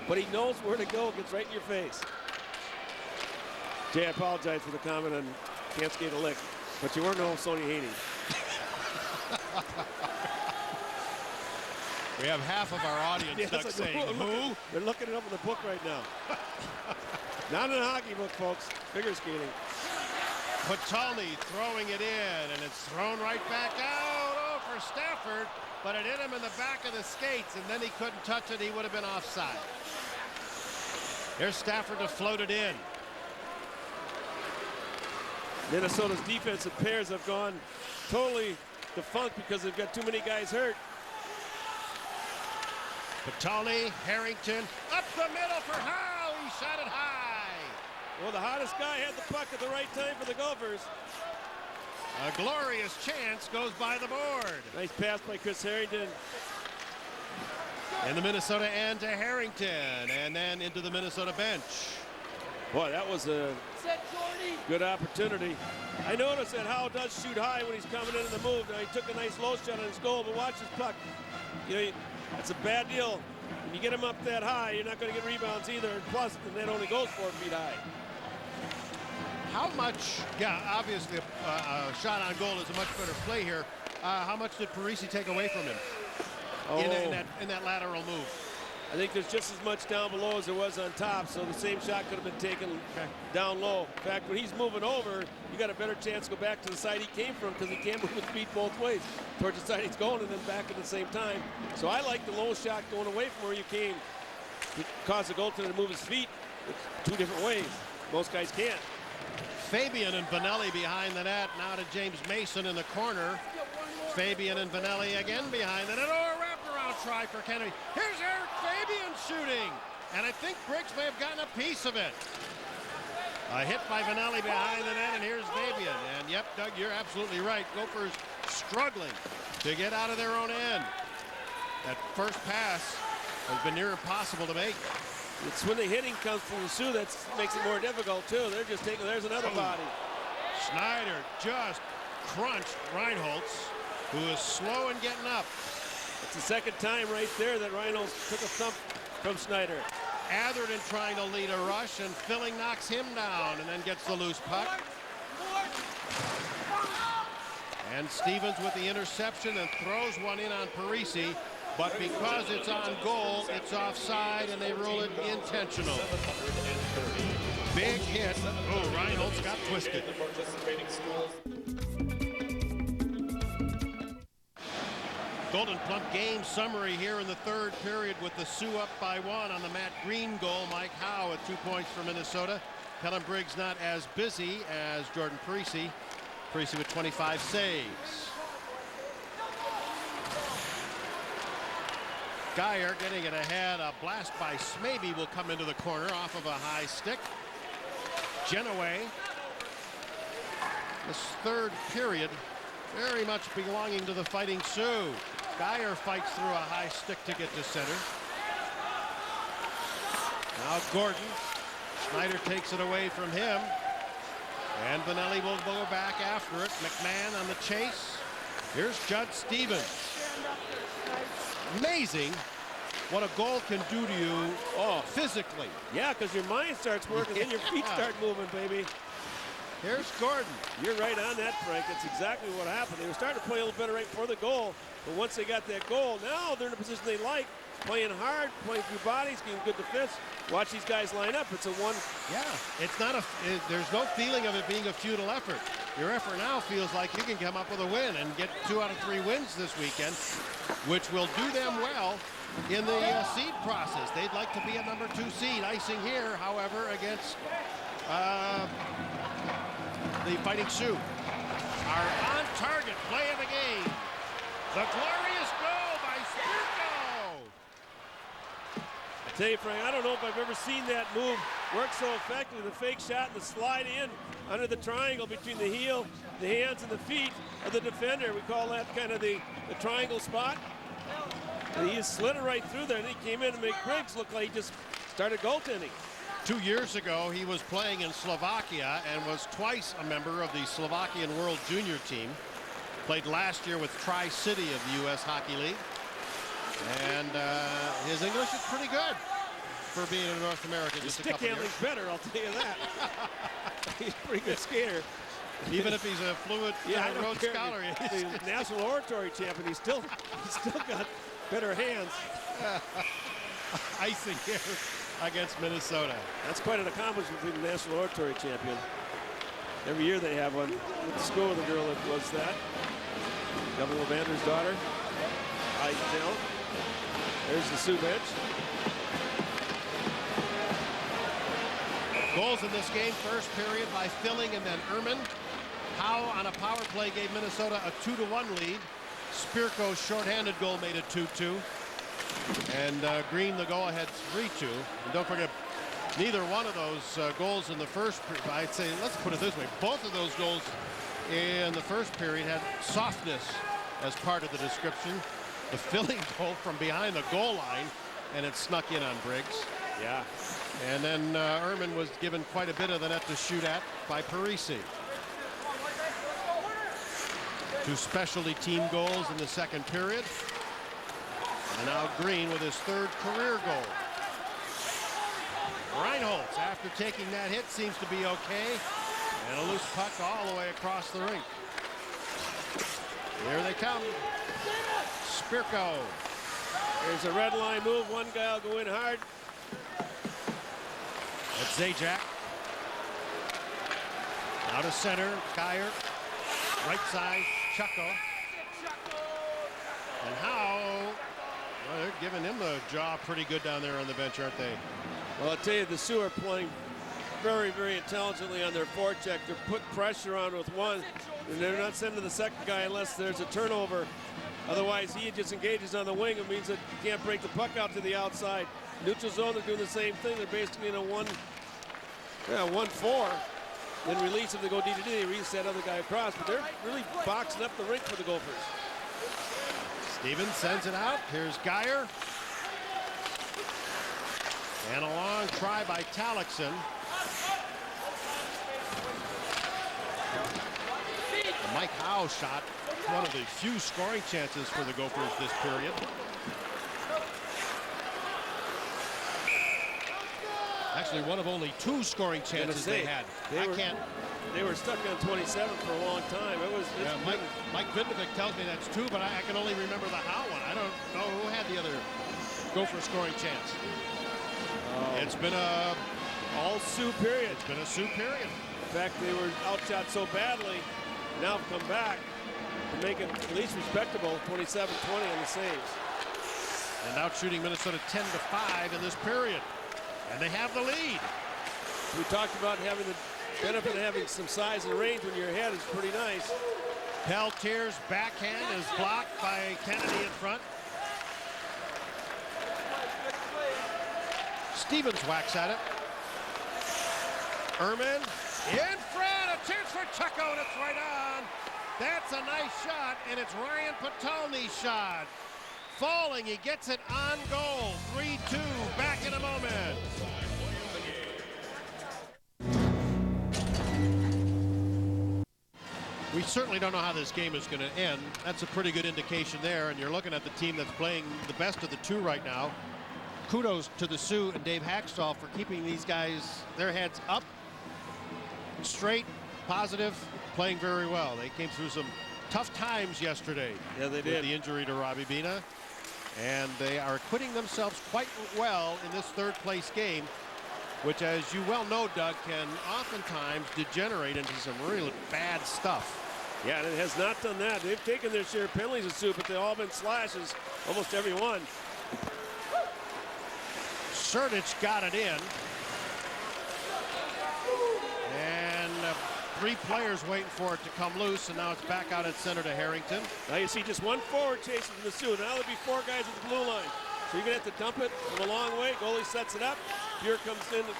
but he knows where to go. Gets right in your face. Jay, I apologize for the comment on can't skate a lick, but you weren't no Sonia Haney. We have half of our audience saying, who? They're looking it up in the book right now. Not in the hockey book, folks. Figure skating. Patalny throwing it in, and it's thrown right back out. Oh, for Stafford, but it hit him in the back of the skates, and then he couldn't touch it. He would have been offside. Here's Stafford to float it in. Minnesota's defensive pairs have gone totally defunct because they've got too many guys hurt. Patalny, Harrington, up the middle for Howe. He shot it high. Well, the hottest guy had the puck at the right time for the Gophers. A glorious chance goes by the board. Nice pass by Chris Harrington. In the Minnesota end to Harrington, and then into the Minnesota bench. Boy, that was a good opportunity. I noticed that Howe does shoot high when he's coming in the move. Now, he took a nice low shot on his goal, but watch his puck. That's a bad deal. When you get him up that high, you're not going to get rebounds either. And plus, the net only goes 4 feet high. How much, obviously a shot on goal is a much better play here. How much did Parisi take away from him in that lateral move? I think there's just as much down below as there was on top, so the same shot could have been taken down low. In fact, when he's moving over, you got a better chance to go back to the side he came from because he can't move his feet both ways. Towards the side he's going and then back at the same time. So I like the low shot going away from where you came to cause the goaltender to move his feet 2 different ways. Most guys can't. Fabian and Vanelli behind the net. Now to James Mason in the corner. Fabian and Vanelli again behind the net. Oh, a wraparound try for Kennedy. Here's Eric Fabian shooting. And I think Briggs may have gotten a piece of it. A hit by Vanelli behind the net, and here's Fabian. And yep, Doug, you're absolutely right. Gophers struggling to get out of their own end. That first pass has been near impossible to make. It's when the hitting comes from the Sioux that makes it more difficult, too. They're just taking, there's another body. Schneider just crunched Reinholtz, who is slow in getting up. It's the second time right there that Reinholtz took a thump from Schneider. Atherton trying to lead a rush, and Filling knocks him down and then gets the loose puck. And Stevens with the interception and throws one in on Parisi. But because it's on goal, it's offside, and they rule it intentional. Big hit. Oh, Reinholtz got twisted. Golden Plump game summary here in the third period with the Sioux up by 1 on the Matt Green goal. Mike Howe at 2 points for Minnesota. Helen Briggs not as busy as Jordan Parisi. Parisi with 25 saves. Geyer getting it ahead. A blast by Smaby will come into the corner off of a high stick. Genoway. This third period very much belonging to the Fighting Sioux. Geyer fights through a high stick to get to center. Now Gordon. Schneider takes it away from him. And Benelli will go back after it. McMahon on the chase. Here's Judd Stevens. Amazing what a goal can do to you physically. Yeah, because your mind starts working and your feet start moving, baby. Here's Gordon. You're right on that, Frank. That's exactly what happened. They were starting to play a little better right before the goal, but once they got that goal, now they're in a position they like, playing hard, playing through bodies, getting good defense. Watch these guys line up. It's a one. Yeah, it's not there's no feeling of it being a futile effort. Your effort now feels like you can come up with a win and get 2 out of 3 wins this weekend, which will do them well in the seed process. They'd like to be a number 2 seed. Icing here, however, against the Fighting Sioux. Our on-target play of the game. The glorious goal by Spirko. I tell you, Frank, I don't know if I've ever seen that move work so effectively. The fake shot and the slide in under the triangle between the heel, the hands, and the feet of the defender. We call that kind of the triangle spot. And he just slid it right through there, and he came in to make Briggs look like he just started goaltending. 2 years ago, he was playing in Slovakia and was twice a member of the Slovakian World Junior team. Played last year with Tri-City of the U.S. Hockey League. And his English is pretty good for being in North America. His Just a stick couple handling's years. better, I'll tell you that. He's a pretty good skater. Even if he's a fluid I don't Rhodes care. Scholar. He's a national oratory champion. He's still got better hands. Icing here against Minnesota. That's quite an accomplishment being the national oratory champion. Every year they have one. Went to school with a girl that was that. Governor Levander's daughter. I tell. There's the Sioux bench. Goals in this game, first period by Filling and then Ehrman. Howe on a power play gave Minnesota a 2-1 lead. Spirko's shorthanded goal made it 2-2. And Green the go-ahead 3-2. And don't forget, neither one of those goals in the first period, I'd say, let's put it this way, both of those goals in the first period had softness as part of the description. The Filling goal from behind the goal line, and it snuck in on Briggs. Yeah. And then Ehrman was given quite a bit of the net to shoot at by Parisi. 2 specialty team goals in the second period. And now Green with his 3rd career goal. Reinholtz, after taking that hit, seems to be okay. And a loose puck all the way across the rink. Here they come. Spirko. There's a red line move. One guy will go in hard. That's Zajac. Now to center, Geyer. Right side, Chucko. And Howe, well, they're giving him the job pretty good down there on the bench, aren't they? Well, I'll tell you, the Sioux are playing very, very intelligently on their forecheck. They're putting pressure on with one, and they're not sending the second guy unless there's a turnover. Otherwise, he just engages on the wing. It means that you can't break the puck out to the outside. Neutral zone, they're doing the same thing. They're basically in a 1-4. Then release if they go D-to-D, they release that other guy across. But they're really boxing up the rink for the Gophers. Stevens sends it out. Here's Geyer. And a long try by Talixon. The Mike Howe shot, one of the few scoring chances for the Gophers this period. Actually, one of only 2 scoring chances they had. They were stuck on 27 for a long time. Mike Vidnovic tells me that's 2, but I can only remember the Howe one. I don't know who had the other Gopher scoring chance. It's been a all Sioux period. It's been a Sioux period. In fact, they were outshot so badly, now have come back to make it at least respectable, 27-20 on the saves. And out shooting Minnesota 10-5 in this period. And they have the lead. We talked about having the benefit of having some size and range when you're ahead is pretty nice. Peltier's backhand is blocked by Kennedy in front. Stevens whacks at it. Ehrman in front, a chance for Chucko, and it's right on. That's a nice shot, and it's Ryan Patolny's shot. Falling, he gets it on goal. 3-2, back in a moment. We certainly don't know how this game is going to end. That's a pretty good indication there, and you're looking at the team that's playing the best of the two right now. Kudos to the Sioux and Dave Hackstall for keeping these guys, their heads up, straight, positive, playing very well. They came through some tough times yesterday. Yeah, they with did. the injury to Robbie Bina, and they are acquitting themselves quite well in this third-place game, which, as you well know, Doug, can oftentimes degenerate into some really bad stuff. Yeah, and it has not done that. They've taken their share of penalties in Sioux, but they've all been slashes, almost every one. Serdich got it in. And 3 players waiting for it to come loose, and now it's back out at center to Harrington. Now you see just one forward chasing from the Sioux. Now there'll be 4 guys at the blue line. So you're going to have to dump it from a long way. Goalie sets it up. Buer comes in to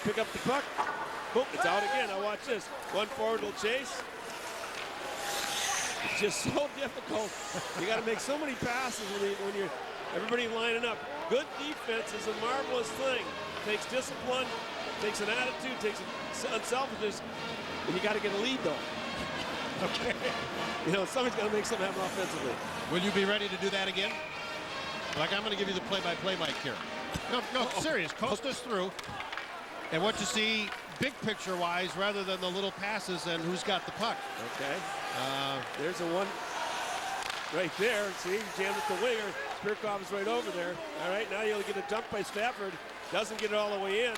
pick up the puck. Boom, it's out again. Now watch this. One forward will chase. It's just so difficult. You got to make so many passes when you're everybody lining up. Good defense is a marvelous thing. Takes discipline, takes an attitude, takes unselfishness, and you got to get a lead though. Okay. You know, somebody's got to make something happen offensively. Will you be ready to do that again? Like, I'm going to give you the play-by-play mic here. No, serious. Coast us through. And what you see, big picture-wise, rather than the little passes and who's got the puck. Okay. There's a one right there. See, jammed at the winger. Spirko is right over there. All right, now you'll get a dump by Stafford. Doesn't get it all the way in,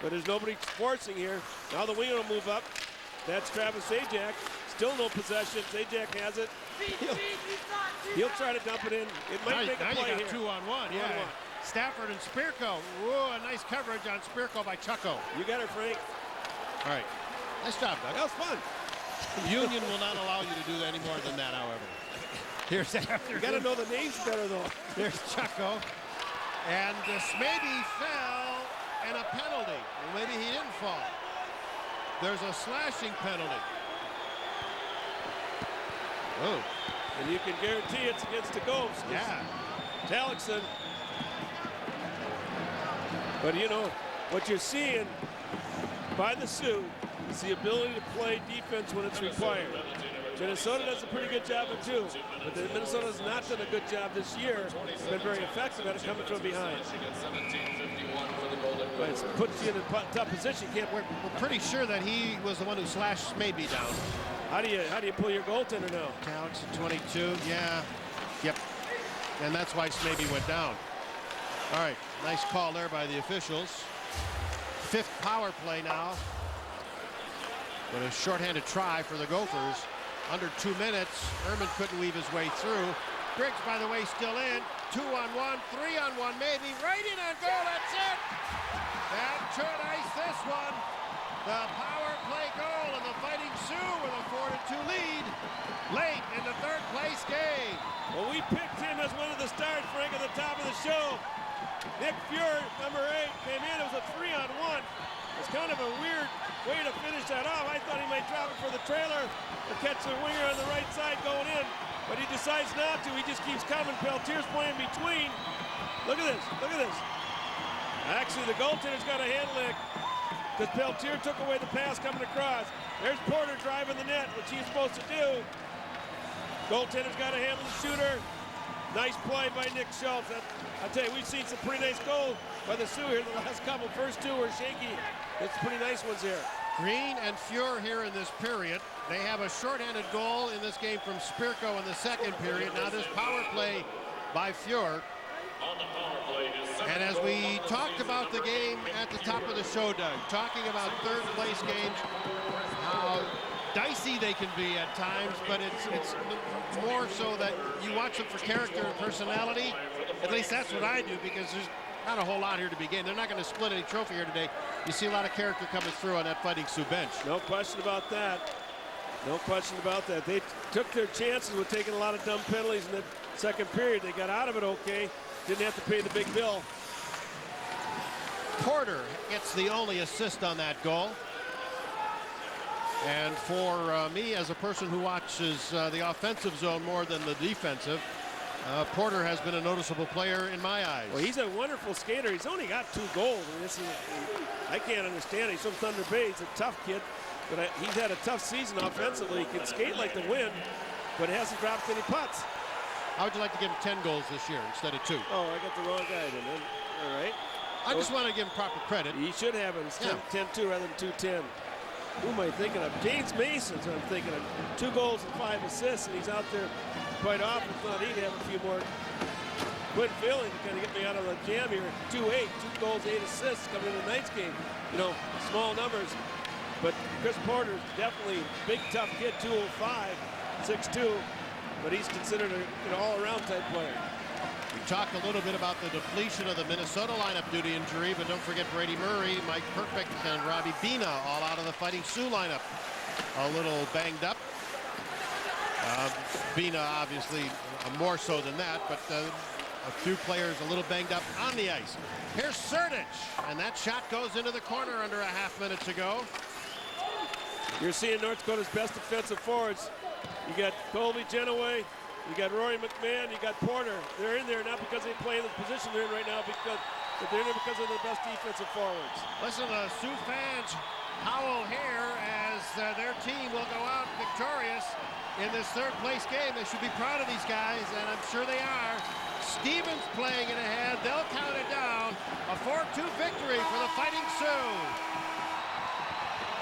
but there's nobody forcing here. Now the winger will move up. That's Travis Zajac. Still no possession. Zajac has it. He'll try to dump it in. It might make a play here. 2-on-1. Yeah. 2-on-1. Stafford and Spirko. Ooh, a nice coverage on Spirko by Chucko. You got it, Frank. All right. Nice job, Doug. That was fun. Union will not allow you to do any more than that, however. Here's after. You got to know the names better, though. There's Chucko. And maybe fell and a penalty. Well, maybe he didn't fall. There's a slashing penalty. Oh. And you can guarantee it's against the Gofers. Yeah. Talixon. But you know, what you're seeing by the Sioux is the ability to play defense when it's required. Minnesota does a pretty good job of it too, but Minnesota has not done a good job this year. It's been very effective at it coming from behind. But it puts you in a tough position. We're pretty sure that he was the one who slashed maybe down. How do you pull your goaltender now? Talix at 22, yeah. Yep. And that's why Smaby went down. All right, nice call there by the officials. 5th power play now. With a shorthanded try for the Gophers. Under 2 minutes, Ehrman couldn't weave his way through. Griggs, by the way, still in. 2-on-1, 3-on-1 maybe. Right in on goal, that's it! That should ice this one. The power play goal, and the Fighting Sioux with a 4-2 lead late in the 3rd place game. Well, we picked him as one of the stars, Frank, at the top of the show. Nick Fuhr, number 8, came in. It was a 3-on-1. It's kind of a weird way to finish that off. I thought he might drop it for the trailer or catch the winger on the right side going in, but he decides not to. He just keeps coming. Peltier's playing between. Look at this. Look at this. Actually, the goaltender's got a handle it because Peltier took away the pass coming across. There's Porter driving the net, which he's supposed to do. Goaltender's got to handle the shooter. Nice play by Nick Schultz. I'll tell you, we've seen some pretty nice goals by the Sioux here the last couple. First 2 were shaky. It's pretty nice ones here. Green and Fuhr here in this period. They have a shorthanded goal in this game from Spirko in the 2nd period. Now this power play by Fuhr. And as we talked about the game at the top of the show, Doug, talking about 3rd place games, how dicey they can be at times, but it's more so that you watch them for character and personality. At least that's what I do, because there's not a whole lot here to begin. They're not going to split any trophy here today. You see a lot of character coming through on that Fighting Sioux bench. No question about that. No question about that. They took their chances with taking a lot of dumb penalties in the 2nd period. They got out of it okay. Didn't have to pay the big bill. Porter gets the only assist on that goal. And for me, as a person who watches the offensive zone more than the defensive, Porter has been a noticeable player in my eyes. Well, he's a wonderful skater. He's only got 2 goals. I mean, I can't understand it. He's from Thunder Bay. He's a tough kid. but he's had a tough season offensively. He can skate like the wind, but hasn't dropped any putts. How would you like to give him 10 goals this year instead of 2? Oh, I got the wrong guy then. All right. I just want to give him proper credit. He should have it. It's 10-2 rather than 2-10. Who am I thinking of? James Mason's who I'm thinking of. 2 goals and 5 assists, and he's out there quite often. Thought he'd have a few more. Quinn Feeling to kind of get me out of the jam here. 2-8, 2 goals, 8 assists coming in tonight's game. You know, small numbers. But Chris Porter's definitely big, tough kid, 205, 6'2", but he's considered an all-around type player. We talked a little bit about the depletion of the Minnesota lineup due to injury, but don't forget Brady Murray, Mike Perpick, and Robbie Bina all out of the Fighting Sioux lineup. A little banged up. Bina obviously more so than that, but a few players a little banged up on the ice. Here's Serdich, and that shot goes into the corner under a half minute to go. You're seeing North Dakota's best defensive forwards. You got Colby Genoway, you got Rory McMahon, you got Porter. They're in there not because they play in the position they're in right now, but they're in there because of the best defensive forwards. Listen, the Sioux fans howl here as their team will go out victorious in this third-place game. They should be proud of these guys, and I'm sure they are. Stevens playing it ahead. They'll count it down. A 4-2 victory for the Fighting Sioux.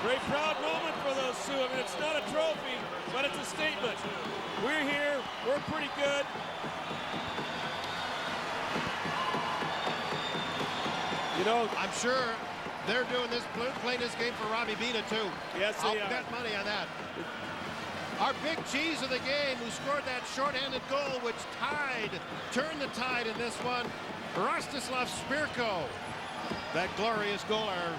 Great proud moment for those Sioux. I mean, it's not a trophy, but it's a statement. We're here. We're pretty good. You know, I'm sure they're doing this, playing this game for Robbie Bina, too. Yes, they I'll bet money on that. Our big cheese of the game, who scored that shorthanded goal, which turned the tide in this one, Rastislav Spirko. That glorious goal, our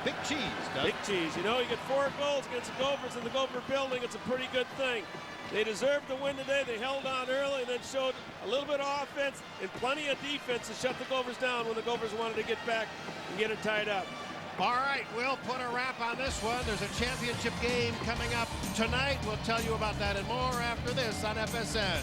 big cheese. Doug. Big cheese. You know, you get 4 goals against the Gophers in the Gopher building. It's a pretty good thing. They deserved to win today. They held on early and then showed a little bit of offense and plenty of defense to shut the Gophers down when the Gophers wanted to get back and get it tied up. All right, we'll put a wrap on this one. There's a championship game coming up tonight. We'll tell you about that and more after this on FSN.